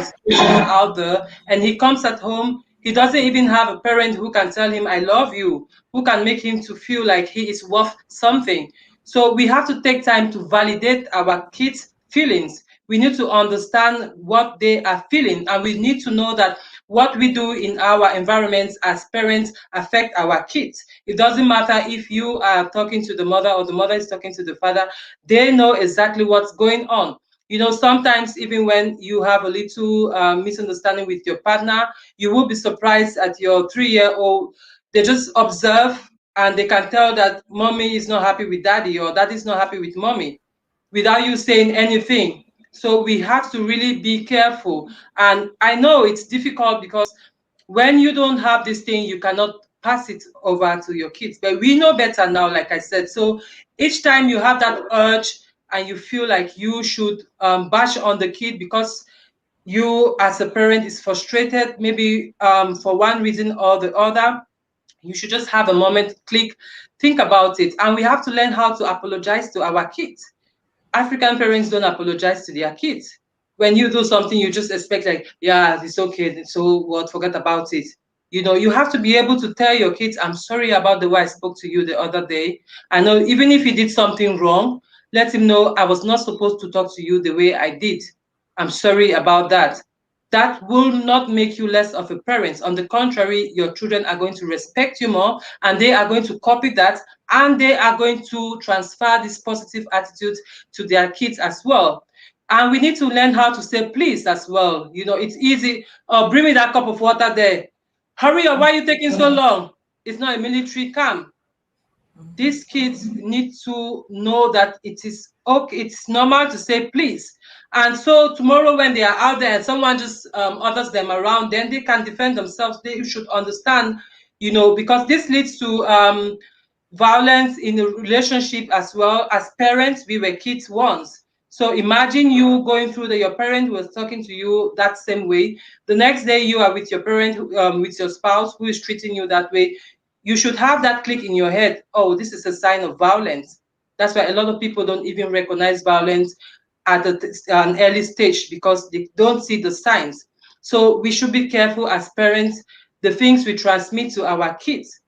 situations out there, and he comes at home, he doesn't even have a parent who can tell him, I love you, who can make him to feel like he is worth something. So we have to take time to validate our kids' feelings. We need to understand what they are feeling, and we need to know that what we do in our environments as parents affect our kids. It doesn't matter if you are talking to the mother or the mother is talking to the father, they know exactly what's going on. You know, sometimes even when you have a little misunderstanding with your partner, you will be surprised at your 3-year-old. They just observe and they can tell that mommy is not happy with daddy or daddy is not happy with mommy without you saying anything. So we have to really be careful. And I know it's difficult because when you don't have this thing, you cannot pass it over to your kids. But we know better now, like I said. So each time you have that urge and you feel like you should bash on the kid because you as a parent is frustrated, maybe for one reason or the other, you should just have a moment, click, think about it. And we have to learn how to apologize to our kids. African parents don't apologize to their kids. When you do something, you just expect like, yeah, it's okay. So what? Forget about it. You know, you have to be able to tell your kids, I'm sorry about the way I spoke to you the other day. I know even if he did something wrong, let him know I was not supposed to talk to you the way I did. I'm sorry about that. That will not make you less of a parent. On the contrary, your children are going to respect you more and they are going to copy that and they are going to transfer this positive attitude to their kids as well. And we need to learn how to say please as well. You know, it's easy. Oh, bring me that cup of water there. Hurry up, why are you taking so long? It's not a military camp. These kids need to know that it is okay, it's normal to say please. And so tomorrow when they are out there and someone just orders them around, then they can defend themselves. They should understand, you know, because this leads to violence in a relationship as well. As parents, we were kids once. So imagine you going through that your parent was talking to you that same way. The next day you are with your parent, with your spouse who is treating you that way. You should have that click in your head. Oh, this is a sign of violence. That's why a lot of people don't even recognize violence at an early stage because they don't see the signs. So we should be careful as parents, the things we transmit to our kids,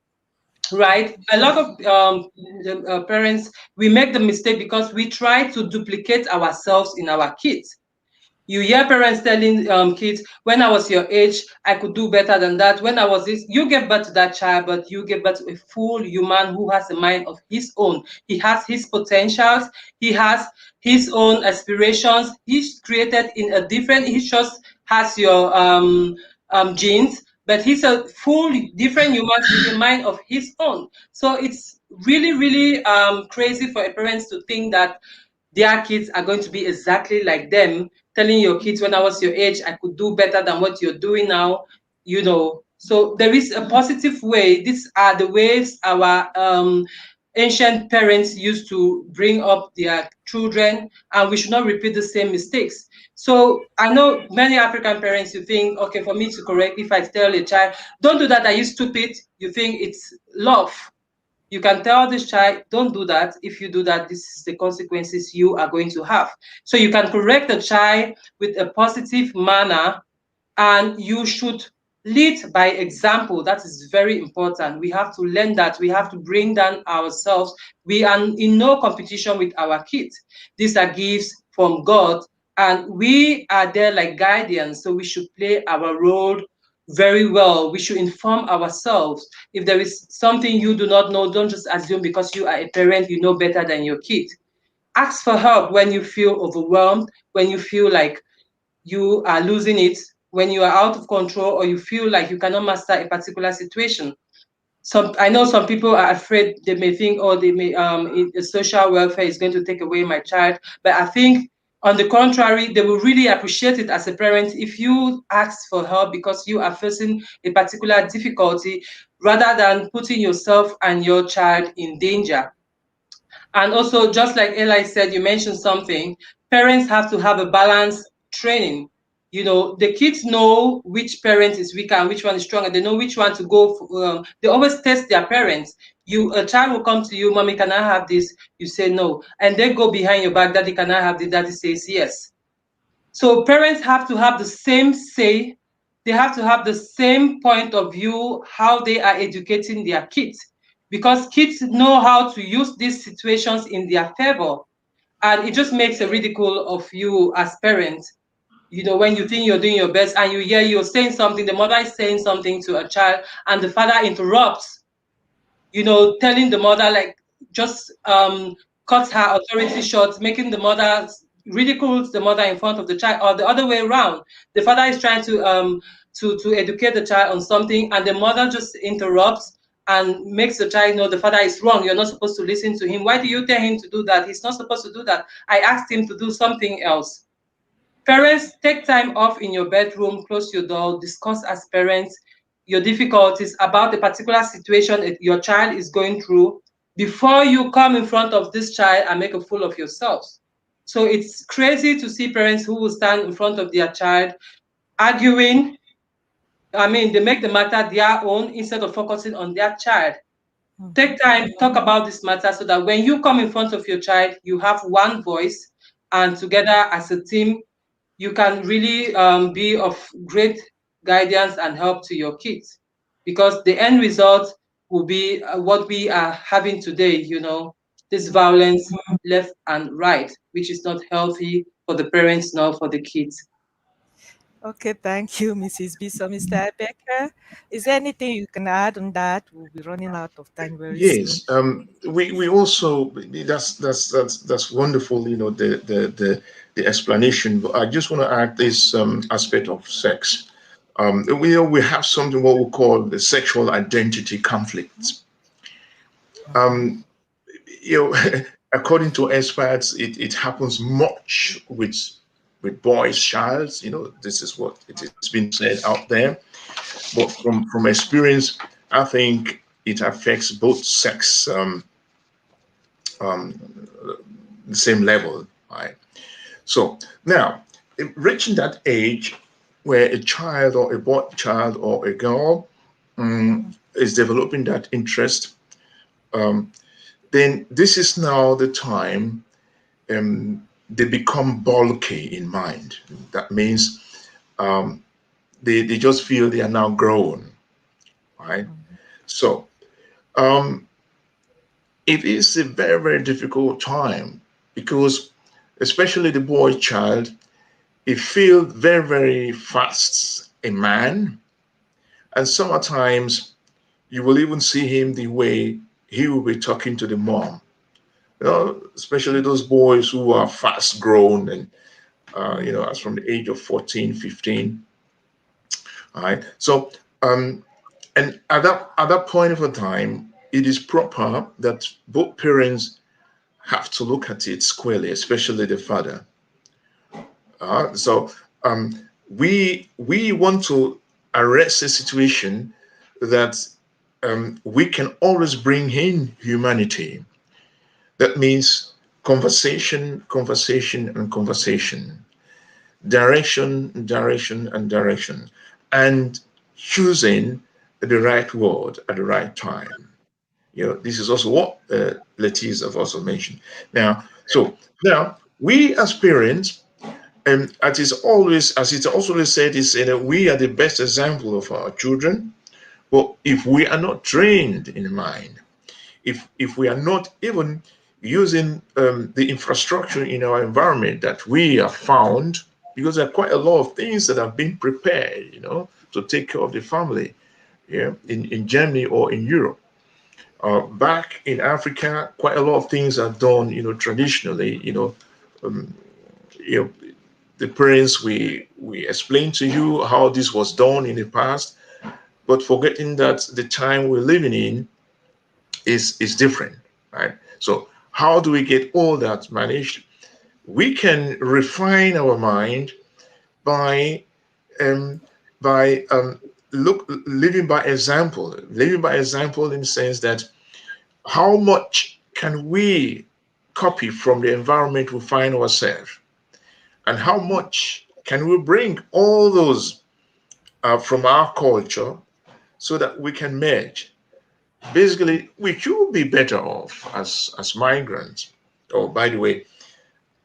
right? A lot of parents, we make the mistake because we try to duplicate ourselves in our kids. You hear parents telling kids, when I was your age, I could do better than that. When I was this, you gave birth to that child, but you gave birth to a full human who has a mind of his own. He has his potentials. He has his own aspirations. He's created in a different, he just has your genes, but he's a full different human with a mind of his own. So it's really, really crazy for parents to think that their kids are going to be exactly like them, telling your kids, when I was your age, I could do better than what you're doing now, you know. So there is a positive way. These are the ways our ancient parents used to bring up their children, and we should not repeat the same mistakes. So I know many African parents, you think, okay, for me to correct, if I tell a child, don't do that, are you stupid? You think it's love. You can tell this child, don't do that. If you do that, this is the consequences you are going to have. So you can correct the child with a positive manner, and you should lead by example. That is very important. We have to learn that. We have to bring down ourselves. We are in no competition with our kids. These are gifts from God, and we are there like guardians. So we should play our role very well. We should inform ourselves. If there is something you do not know, don't just assume because you are a parent, you know better than your kid. Ask for help when you feel overwhelmed, when you feel like you are losing it, when you are out of control, or you feel like you cannot master a particular situation. I know some people are afraid. They may think, oh, they may social welfare is going to take away my child. But I think On the contrary, they will really appreciate it as a parent if you ask for help because you are facing a particular difficulty rather than putting yourself and your child in danger. And also, just like Eli said, you mentioned something, parents have to have a balanced training. You know, the kids know which parent is weaker and which one is stronger. They know which one to go for. They always test their parents. A child will come to you, mommy, can I have this? You say no. And they go behind your back, daddy, can I have this? Daddy says yes. So parents have to have the same say. They have to have the same point of view how they are educating their kids, because kids know how to use these situations in their favor. And it just makes a ridicule of you as parents. You know, when you think you're doing your best and you hear you're saying something, the mother is saying something to a child, and the father interrupts, you know, telling the mother, like, just cut her authority short, making the mother ridicules the mother in front of the child, or the other way around. The father is trying to educate the child on something, and the mother just interrupts and makes the child know the father is wrong. You're not supposed to listen to him. Why do you tell him to do that? He's not supposed to do that. I asked him to do something else. Parents, take time off in your bedroom, close your door, discuss as parents your difficulties about the particular situation that your child is going through before you come in front of this child and make a fool of yourselves. So it's crazy to see parents who will stand in front of their child arguing. I mean, they make the matter their own instead of focusing on their child. Take time, talk about this matter so that when you come in front of your child, you have one voice, and together as a team, you can really be of great guidance and help to your kids, because the end result will be what we are having today, you know, this violence left and right, which is not healthy for the parents nor for the kids. Okay, thank you, Mrs. B. So, Mr. Becker, is there anything you can add on that? We'll be running out of time very soon. Yes, we also, that's wonderful. You know, the explanation. But I just want to add this aspect of sex. We have something what we call the sexual identity conflicts. Um, you know, according to experts, it happens much with boys, childs. You know, this is what it has been said out there. But from experience, I think it affects both sex um, the same level, right? So now, reaching that age where a child or a boy child or a girl is developing that interest, um, then this is now the time they become bulky in mind. That means they just feel they are now grown, right? So um, it is a very, very difficult time because, especially the boy child, he feels very, very fast a man. And sometimes you will even see him the way he will be talking to the mom. You know, especially those boys who are fast grown and, as from the age of 14, 15. All right. So, and at that point of a time, it is proper that both parents have to look at it squarely, especially the father. So we want to arrest a situation that we can always bring in humanity. That means conversation, conversation, and conversation, direction, direction, and direction, and choosing the right word at the right time. This is also what Letiz have also mentioned. Now we as parents, and as it's also said, is we are the best example of our children. But if we are not trained in mind, if we are not even using the infrastructure in our environment that we have found, because there are quite a lot of things that have been prepared, to take care of the family, in Germany or in Europe. Back in Africa, quite a lot of things are done, traditionally. Um, you know, the parents we explained to you how this was done in the past, but forgetting that the time we're living in is different, right? So how do we get all that managed? we can refine our mind by um, by living by example in the sense that how much can we copy from the environment we find ourselves, and how much can we bring all those from our culture so that we can merge. Basically, we should be better off as migrants. Oh, by the way,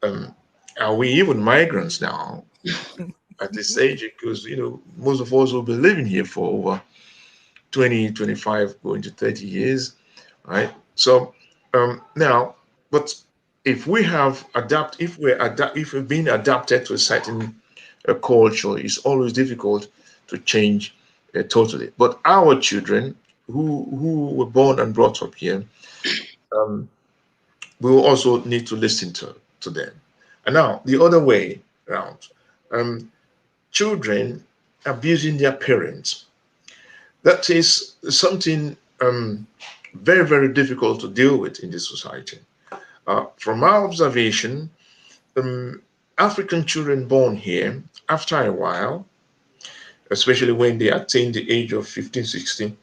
um, are we even migrants now at this age? Because most of us will be living here for over 20, 25, going to 30 years, right? So now, but if we've been adapted to a certain culture, it's always difficult to change totally. But our children who were born and brought up here, um, we will also need to listen to them. And now the other way around, um, children abusing their parents. That is something very, very difficult to deal with in this society. From my observation, um, African children born here, after a while, especially when they attain the age of 15, 16,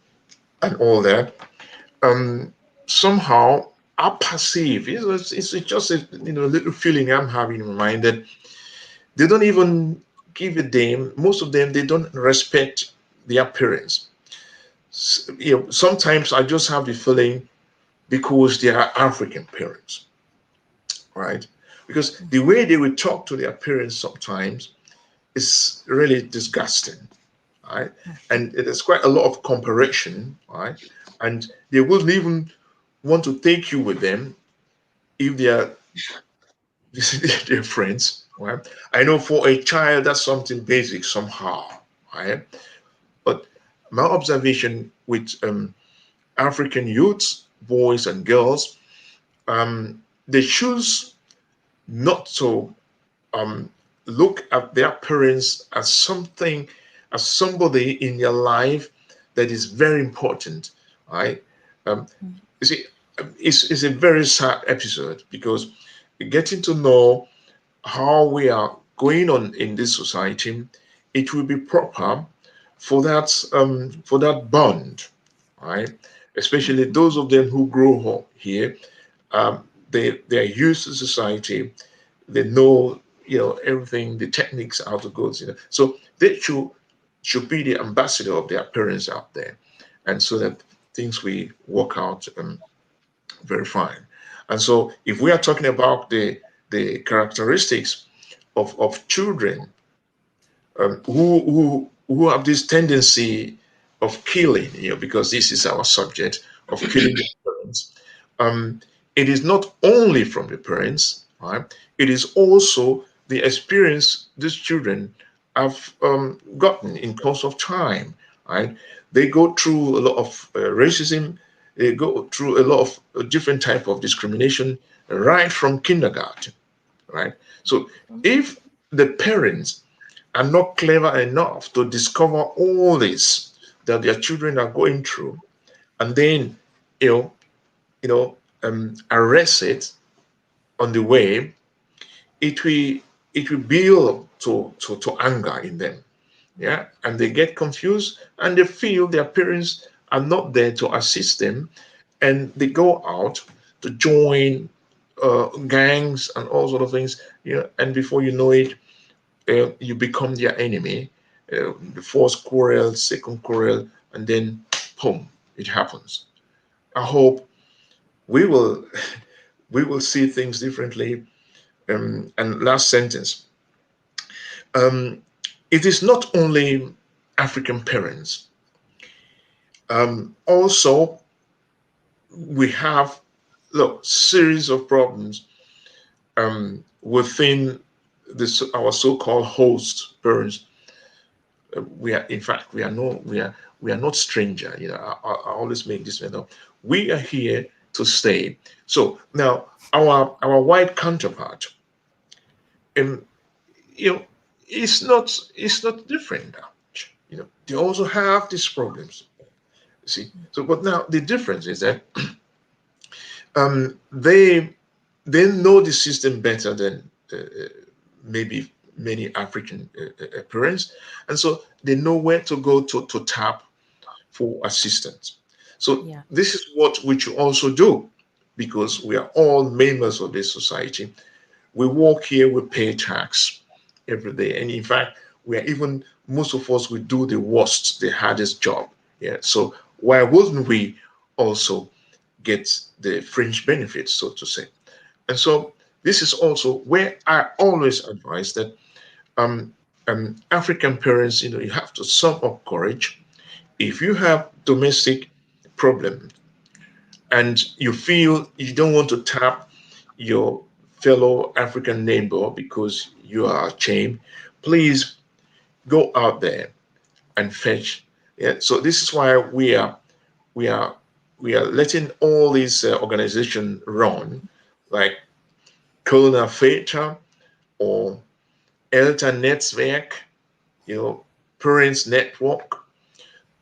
and all that, um, somehow are passive. It's just a little feeling I'm having in my mind that they don't even give a damn. Most of them, they don't respect their parents. Sometimes I just have the feeling because they are African parents, right? Because the way they will talk to their parents sometimes is really disgusting, right? And there's quite a lot of comparison, right? And they wouldn't even want to take you with them if they are their friends, right? I know for a child that's something basic somehow, right? But my observation with African youths, boys and girls, they choose not to um, look at their parents as something, as somebody in their life that is very important, right? Um, you see, it's a very sad episode because getting to know how we are going on in this society, it will be proper for that bond, right? Especially those of them who grow up here, they are used to society, they know everything, the techniques, how to go. So they should be the ambassador of their parents out there, and so that things will work out very fine. And so if we are talking about the characteristics of children who have this tendency of killing, because this is our subject of killing the parents. Um, it is not only from the parents, right? It is also the experience these children have gotten in course of time, right? They go through a lot of racism. They go through a lot of different type of discrimination right from kindergarten, right? So if the parents are not clever enough to discover all this that their children are going through, and then you know arrest it on the way, it will build to anger in them, yeah, and they get confused and they feel their parents are not there to assist them, and they go out to join gangs and all sort of things, and before you know it, you become their enemy. The first quarrel, second quarrel, and then boom, it happens. I hope we will we will see things differently. And last sentence: um, it is not only African parents. Also, we have look series of problems within this our so-called host parents. We are, in fact, we are not stranger. I always make this matter. We are here to stay. So now our white counterpart, um, you know, it's not different now. They also have these problems. See, so but now the difference is that they know the system better than maybe many African parents, and so they know where to go to tap for assistance. So Yeah. this is what we should also do, because we are all members of this society. We work here, we pay tax every day, and in fact, we are even, most of us, we do the worst, the hardest job. Yeah. So why wouldn't we also get the fringe benefits, so to say? And so this is also where I always advise that um, African parents, you have to sum up courage. If you have domestic problem and you feel you don't want to tap your fellow African neighbor because you are ashamed, please go out there and fetch. Yeah. So this is why we are we are letting all these organizations run, like Kölner Väter or Eltern Netzwerk, Parents Network.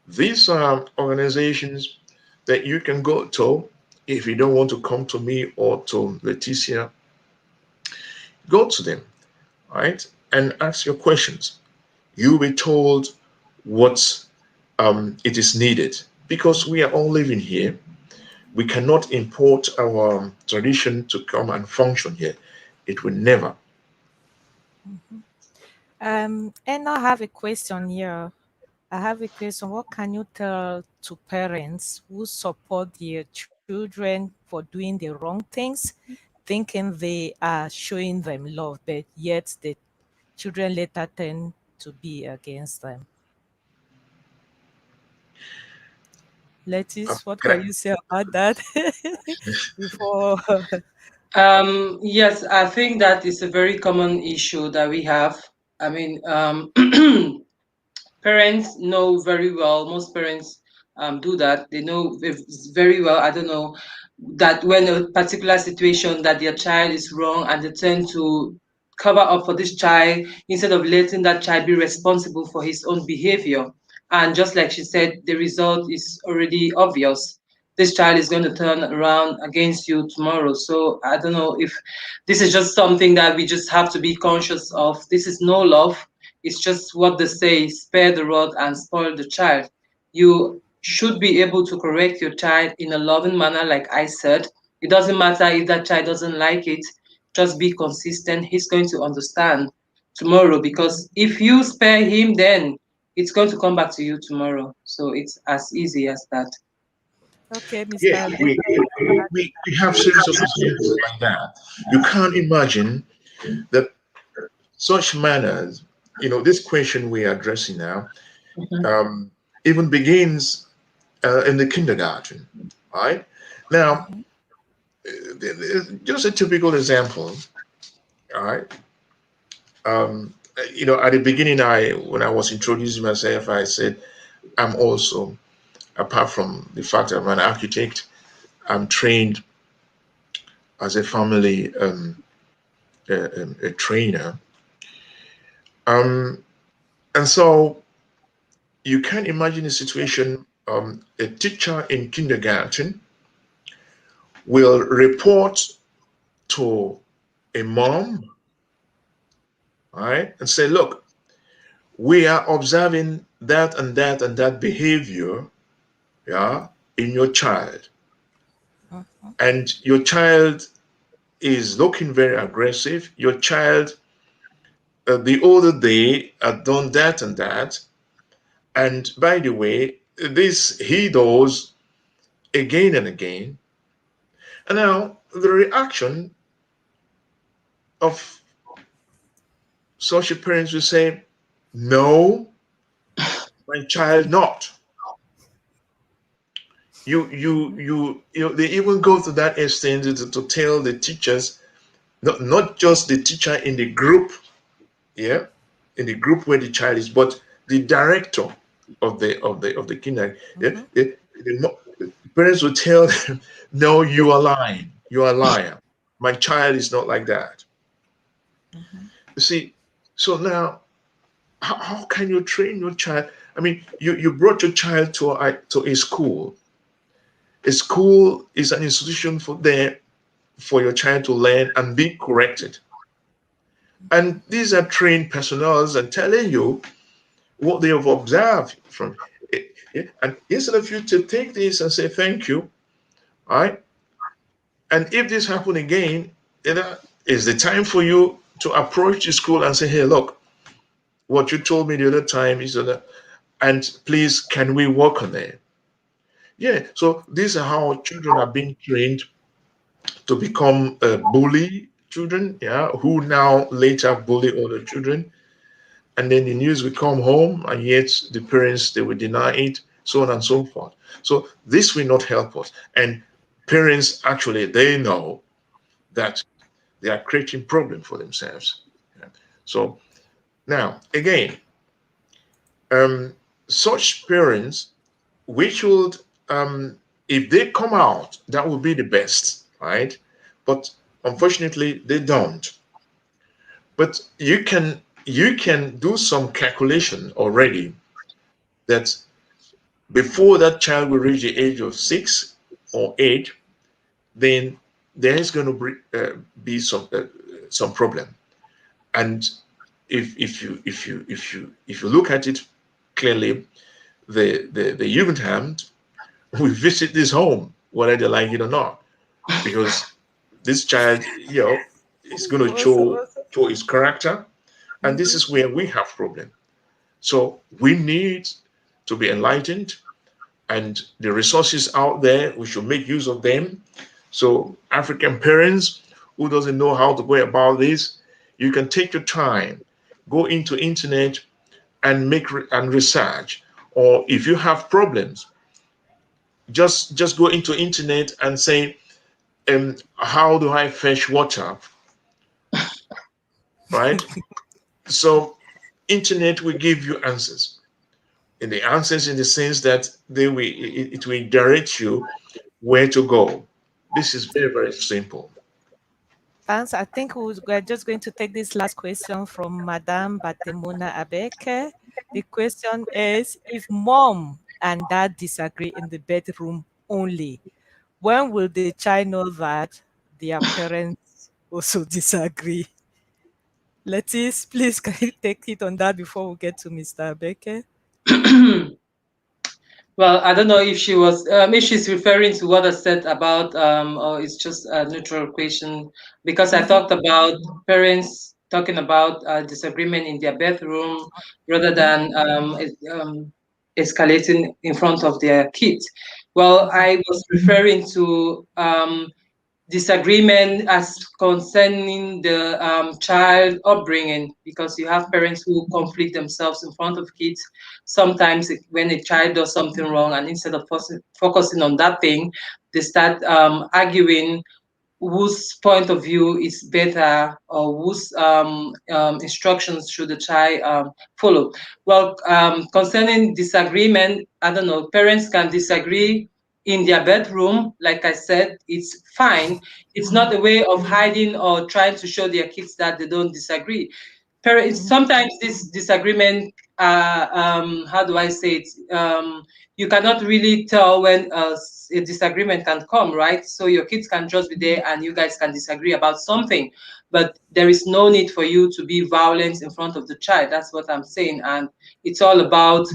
These are organizations that you can go to if you don't want to come to me or to Leticia. Go to them, right, and ask your questions. You'll be told what it is needed, because we are all living here. We cannot import our tradition to come and function here. It will never. Mhm. And I have a question here. I have a question. What can you tell to parents who support their children for doing the wrong things, thinking they are showing them love, but yet the children later tend to be against them? Lettice, what Can can I? you say about that before? Yes, I think that is a very common issue that we have. I mean, parents know very well, most parents do that. They know very well, I don't know, that when a particular situation that their child is wrong, and they tend to cover up for this child instead of letting that child be responsible for his own behavior. And just like she said, the result is already obvious. This child is going to turn around against you tomorrow. So I don't know if this is just something that we just have to be conscious of. This is no love. It's just what they say, spare the rod and spoil the child. You should be able to correct your child in a loving manner, like I said. It doesn't matter if that child doesn't like it, just be consistent. He's going to understand tomorrow, because if you spare him, then it's going to come back to you tomorrow. So it's as easy as that. Okay, Yeah, Mr. we have series of examples like that. You can't imagine that such manners, this question we are addressing now, Mhm. um, even begins in the kindergarten, right? Now, Mhm. just a typical example, all right? At the beginning, when I was introducing myself, I said, I'm also, apart from the fact I'm an architect, I'm trained as a family a trainer. Um, and so you can imagine a situation, a teacher in kindergarten will report to a mom, right, and say, look, we are observing that and that and that behavior, yeah, in your child. Mhm. And your child is looking very aggressive. Your child, the other day, had done that and that. And by the way, this he does again and again. And now the reaction of such a parent will say, no, my child not. They even go to that extent to tell the teachers, not just the teacher in the group, yeah, in the group where the child is, but the director of the kindergarten. Yeah, Mhm. the parents will tell them, no, you are lying. You are a liar. My child is not like that. Mhm. You see, so now how can you train your child? I mean, you brought your child to a school. A school is an institution for your child to learn and be corrected. And these are trained personnel and telling you what they have observed from it. And instead of you to take this and say thank you, all right? And if this happen again, is the time for you to approach the school and say, hey, look, what you told me the other time is that, and please, can we work on it? Yeah. So these are how children are being trained to become bully children, yeah, who now later bully other children. And then the news will come home, and yet the parents, they will deny it, so on and so forth. So this will not help us. And parents actually, they know that they are creating problem for themselves. Yeah. So now again, um, such parents, we should, if they come out, that would be the best, right? But unfortunately, they don't. But you can do some calculation already that before that child will reach the age of 6 or 8, then there is going to be some problem. And if you look at it clearly, the Jugendamt will visit this home whether they like it or not, because this child, is going to Also, show his character, and this mhm. is where we have problem. So we need to be enlightened, and the resources out there, we should make use of them. So African parents who doesn't know how to go about this, you can take your time, go into internet and and research. Or if you have problems, just go into internet and say, how do I fetch water, right? So internet will give you answers. And the answers in the sense that it will direct you where to go. This is very, very simple. Thanks. I think we're just going to take this last question from Madame Batemona Abeke. The question is, if mom and dad disagree in the bedroom only, when will the child know that their parents also disagree? Let's please can you take it on that before we get to Mr. Abeke? Well, I don't know if she's referring to what I said about, or it's just a neutral question, because I Mm-hmm, talked about parents talking about disagreement in their bedroom rather mm-hmm, than escalating in front of their kids. Well, mm-hmm, I was referring to disagreement as concerning the child upbringing, because you have parents who conflict themselves in front of kids sometimes when a child does something wrong, and instead of focusing on that thing, they start arguing whose point of view is better, or whose instructions should the child follow. Well, concerning disagreement, I don't know, parents can disagree in their bedroom. Like I said, it's fine. It's not a way of hiding or trying to show their kids that they don't disagree. Parents, mm-hmm, sometimes this disagreement, how do I say it? You cannot really tell when a disagreement can come, right? So your kids can just be there and you guys can disagree about something, but there is no need for you to be violent in front of the child. That's what I'm saying. And it's all about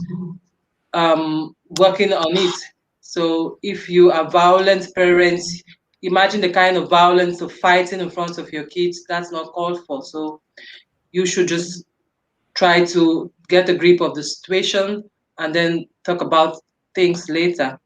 working on it. So if you are violent parents, imagine the kind of violence of fighting in front of your kids. That's not called for. So you should just try to get a grip of the situation and then talk about things later.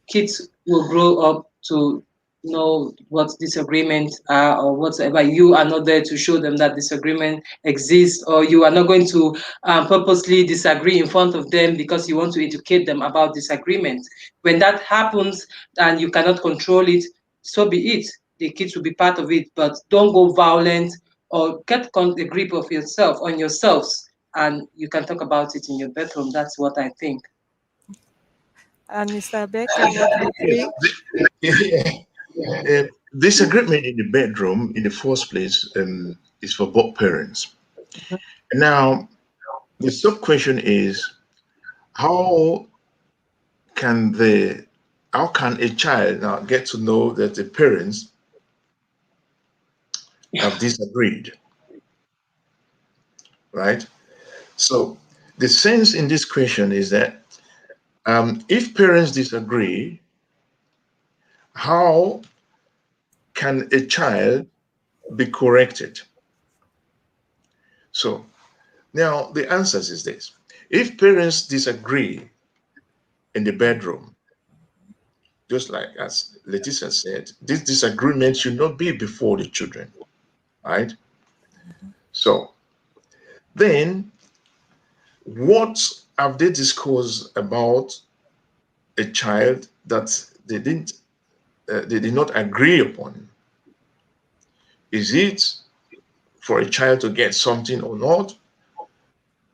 Kids will grow up to know what disagreements are or whatever. You are not there to show them that disagreement exists, or you are not going to purposely disagree in front of them because you want to educate them about disagreement. When that happens and you cannot control it, so be it. The kids will be part of it, but don't go violent, or get a grip of yourself on yourselves, and you can talk about it in your bedroom. That's what I think. and Mr. Abeke, what do you Yes. think? Disagreement in the bedroom, in the first place, is for both parents. Now, the sub question is, how can the how can a child now get to know that the parents have disagreed? right? So the sense in this question is that if parents disagree, how can a child be corrected? So now the answer is this. If parents disagree in the bedroom, just like as Leticia said, this disagreement should not be before the children, right? So then what have they discussed about a child that they did not agree upon? Is it for a child to get something or not?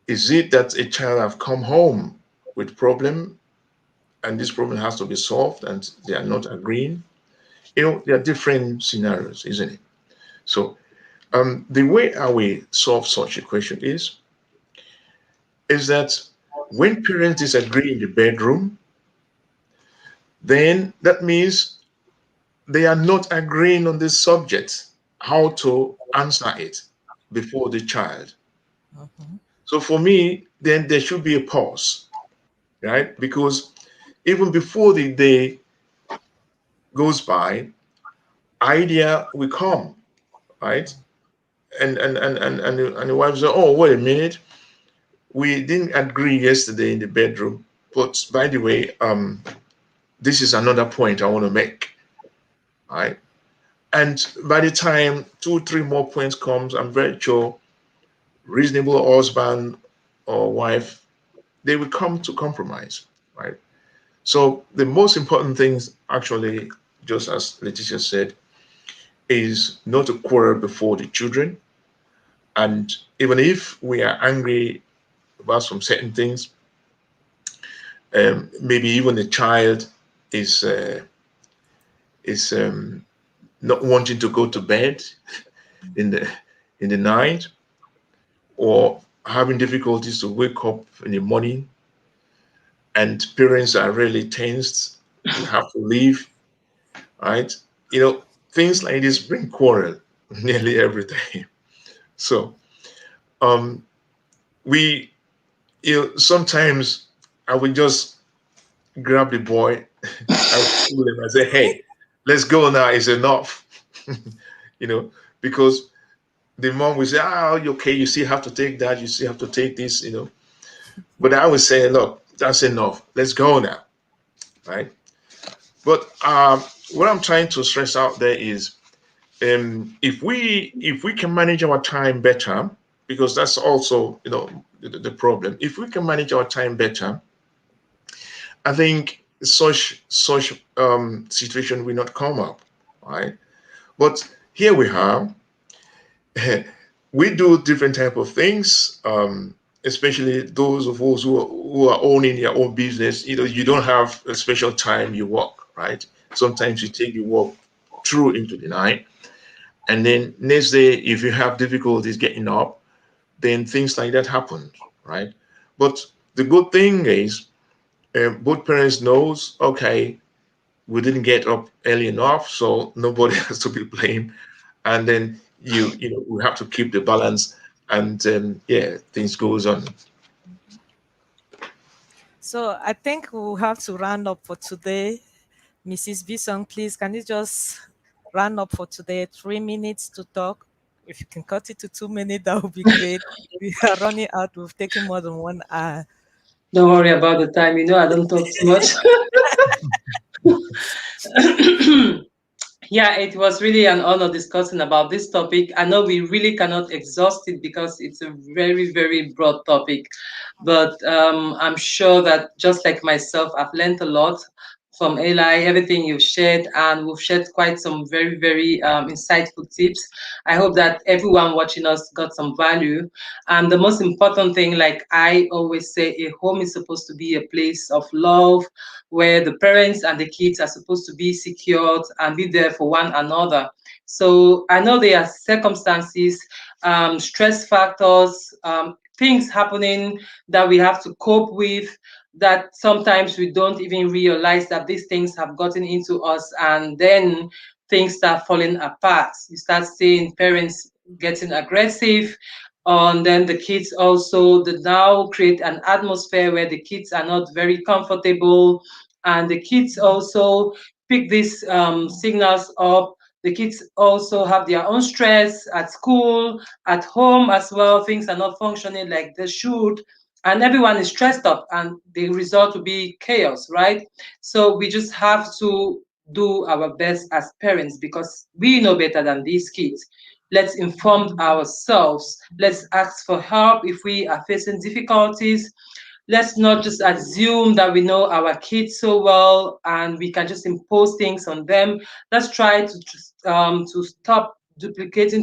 Is it that a child have come home with problem and this problem has to be solved and they are not agreeing? There are different scenarios, isn't it? So the way I will solve such a question is that when parents disagree in the bedroom, then that means they are not agreeing on this subject, how to answer it before the child. Mhm. So for me, then there should be a pause, right? Because even before the day goes by, idea will come, right? And the wife said, "Oh, wait a minute, we didn't agree yesterday in the bedroom, but by the way, this is another point I want to make, right?" And by the time two, three more points comes, I'm very sure reasonable husband or wife, they will come to compromise, right? So the most important things, actually, just as Leticia said, is not to quarrel before the children. And even if we are angry about some certain things, maybe even the child is uh, is not wanting to go to bed in the night, or having difficulties to wake up in the morning, and parents are really tensed and have to leave, right? Things like this bring quarrel nearly every day. So um, we, sometimes I would just grab the boy, I would pull him and say, "Hey, let's go now. It's enough." you know, because the mom will say, "Ah, okay, you still have to take that. You still have to take this." But I would say, "Look, that's enough. Let's go now." Right? But what I'm trying to stress out there is, if we can manage our time better, because that's also the problem. If we can manage our time better, I think such situation will not come up, right? But here we are. We do different type of things, especially those of us who are owning their own business. You don't have a special time you work, right? Sometimes you take your work through into the night, and then next day, if you have difficulties getting up, then things like that happen, right? But the good thing is, both parents knows, okay, we didn't get up early enough, so nobody has to be blamed. And then we have to keep the balance, and yeah, things goes on. So I think we'll have to round up for today. Mrs. Bison, please, can you just round up for today? 3 minutes to talk. If you can cut it to 2 minutes, that would be great. We are running out. We've taken more than 1 hour. Don't worry about the time. I don't talk too much. Yeah, it was really an honor discussing about this topic. I know we really cannot exhaust it because it's a very, very broad topic, but I'm sure that just like myself, I've learned a lot from Eli, everything you've shared, and we've shared quite some very, very insightful tips. I hope that everyone watching us got some value. And the most important thing, like I always say, a home is supposed to be a place of love, where the parents and the kids are supposed to be secured and be there for one another. So I know there are circumstances, stress factors, things happening that we have to cope with, that sometimes we don't even realize that these things have gotten into us, and then things start falling apart. You start seeing parents getting aggressive, And then the kids also the now create an atmosphere where the kids are not very comfortable, and the kids also pick these signals up. The kids also have their own stress at school, at home as well. Things are not functioning like they should, and everyone is stressed up, and the result will be chaos, right? So we just have to do our best as parents because we know better than these kids. Let's inform ourselves. Let's ask for help if we are facing difficulties. Let's not just assume that we know our kids so well and we can just impose things on them. Let's try to stop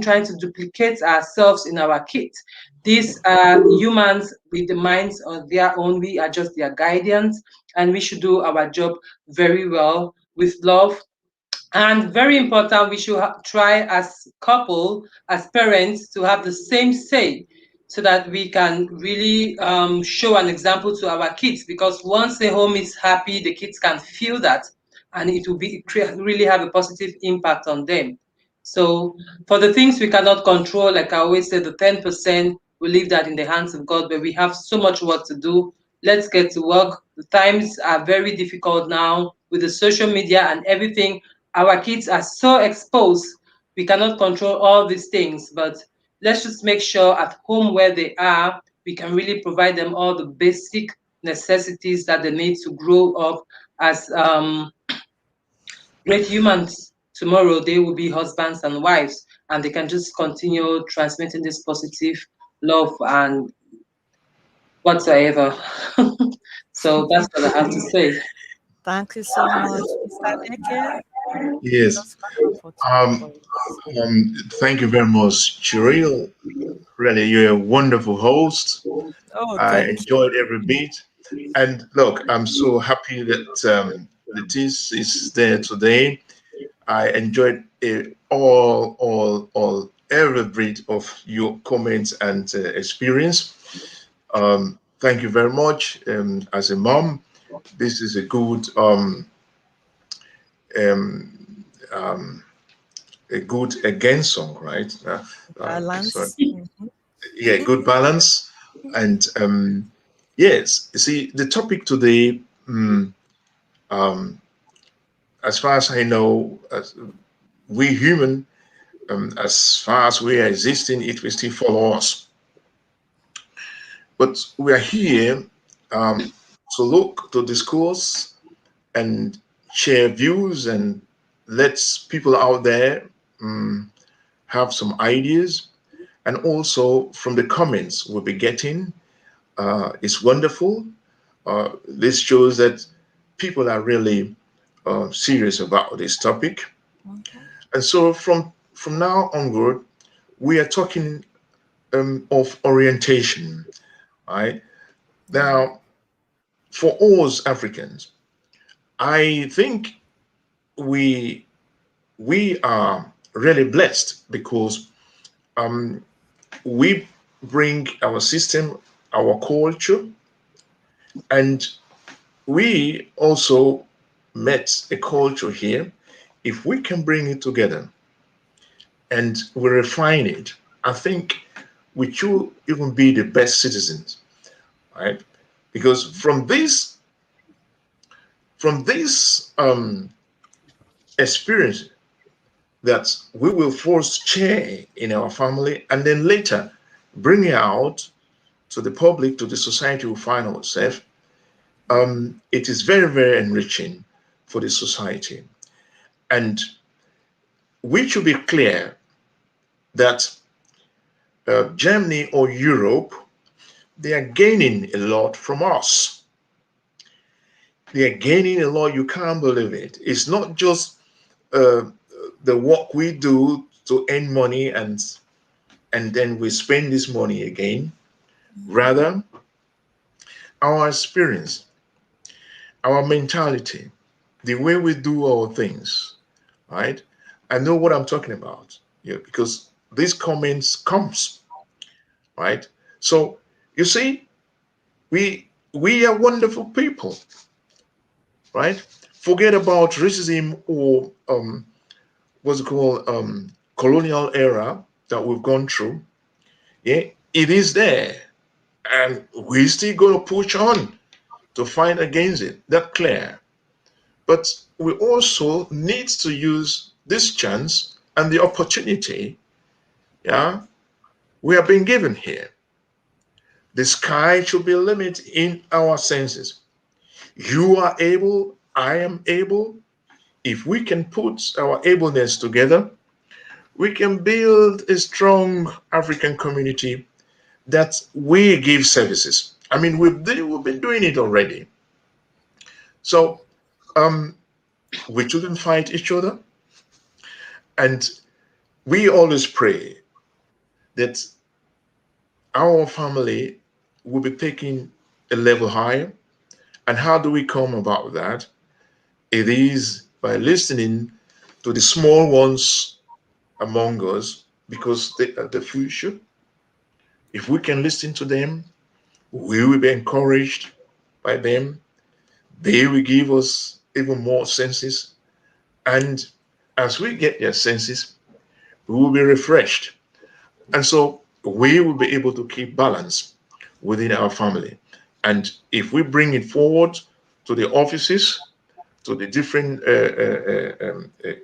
trying to duplicate ourselves in our kids. These are humans with the minds of their own. We are just their guardians, and we should do our job very well with love. And very important, we should try as couple, as parents, to have the same say so that we can really show an example to our kids. Because once the home is happy, the kids can feel that, and it will really have a positive impact on them. So for the things we cannot control, like I always say, the 10%, we leave that in the hands of God, but we have so much work to do. Let's get to work. The times are very difficult now with the social media and everything. Our kids are so exposed. We cannot control all these things, but let's just make sure at home where they are, we can really provide them all the basic necessities that they need to grow up as great humans. Tomorrow they will be husbands and wives, and they can just continue transmitting this positive love and whatsoever. So that's what I have to say. Thank you so much, Mr. Neke. Yes. Just wonderful talk Um, for us. Thank you very much, Cheryl. Really, you're a wonderful host. Oh, I thank you. enjoyed every bit. And look, I'm so happy that Letice is there today. I enjoyed every bit of your comments and experience. Thank you very much. As a mom, this is a um, um, good again song, right? Sorry. Balance. Mhm. Yeah, good balance. And yes, you see, the topic today, um, as far as I know, as we human, as far as we are existing, it will still follow us. But we are here to look, to discourse, and share views and let people out there have some ideas. And also from the comments we'll be getting, it's wonderful. This shows that people are really serious about this topic. Mhm. And so from now onward, we are talking of orientation, right? Yeah. Now, for us Africans, I think we we are really blessed because um, we bring our system, our culture, and we also met a culture here. If we can bring it together and we refine it, I think we should even be the best citizens, right? Because from this experience that we will first share in our family and then later bring it out to the public, to the society we find ourselves, it is very, very enriching for the society. And we should be clear that Germany or Europe, they are gaining a lot from us. They are gaining a lot. You can't believe it. It's not just uh, the work we do to earn money and then we spend this money again. Rather, our experience, our mentality, the way we do our things, right? I know what I'm talking about, yeah, because these comments comes, right? So you see, we are wonderful people, right? Forget about racism or what's it called colonial era that we've gone through. Yeah, it is there, and we're still going to push on to fight against it. That's clear. But we also need to use this chance and the opportunity, yeah, we have been given here. The sky should be a limit in our senses. You are able, I am able. If we can put our ableness together, we can build a strong African community that we give services. I mean, we've been doing it already. So um, we shouldn't fight each other. And we always pray that our family will be taking a level higher. And how do we come about that? It is by listening to the small ones among us because they are the future. If we can listen to them, we will be encouraged by them. They will give us even more senses. And as we get their senses, we will be refreshed. And so we will be able to keep balance within our family. And if we bring it forward to the offices, to the different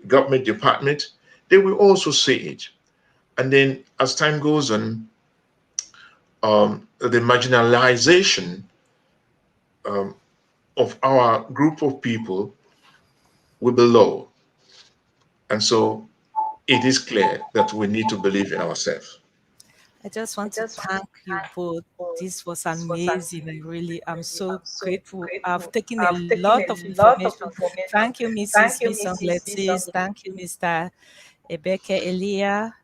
government department, they will also see it. And then as time goes on, the marginalization um, of our group of people will be low. And so it is clear that we need to believe in ourselves. I just want to thank you both. This was amazing. I really am so grateful. I've taken a lot of information. Thank you, Mrs. Bison Lettis. Thank you, Mr. Ebeke Elia.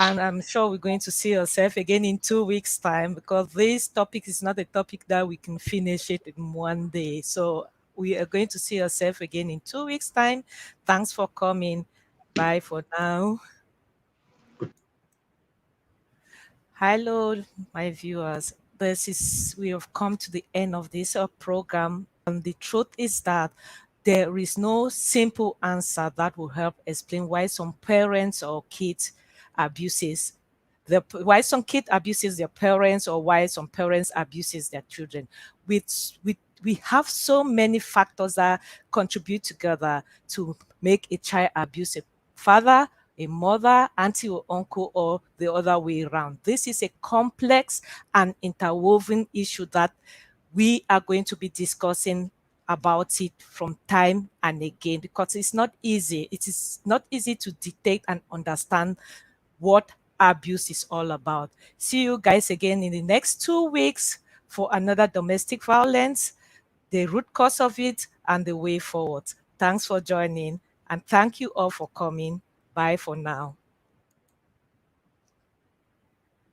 And I'm sure we're going to see ourselves again in 2 weeks' time because this topic is not a topic that we can finish it in one day. So we are going to see ourselves again in 2 weeks' time. Thanks for coming. Bye for now. Hello, my viewers. We have come to the end of this program, and the truth is that there is no simple answer that will help explain why some parents or kids abuses why some kid abuses their parents or why some parents abuses their children. We have so many factors that contribute together to make a child abuse a father, a mother, auntie or uncle, or the other way around. This is a complex and interwoven issue that we are going to be discussing about it from time and again because it's not easy. It is not easy to detect and understand what abuse is all about. See you guys again in the next 2 weeks for another domestic violence, the root cause of it, and the way forward. Thanks for joining, and thank you all for coming. Bye for now.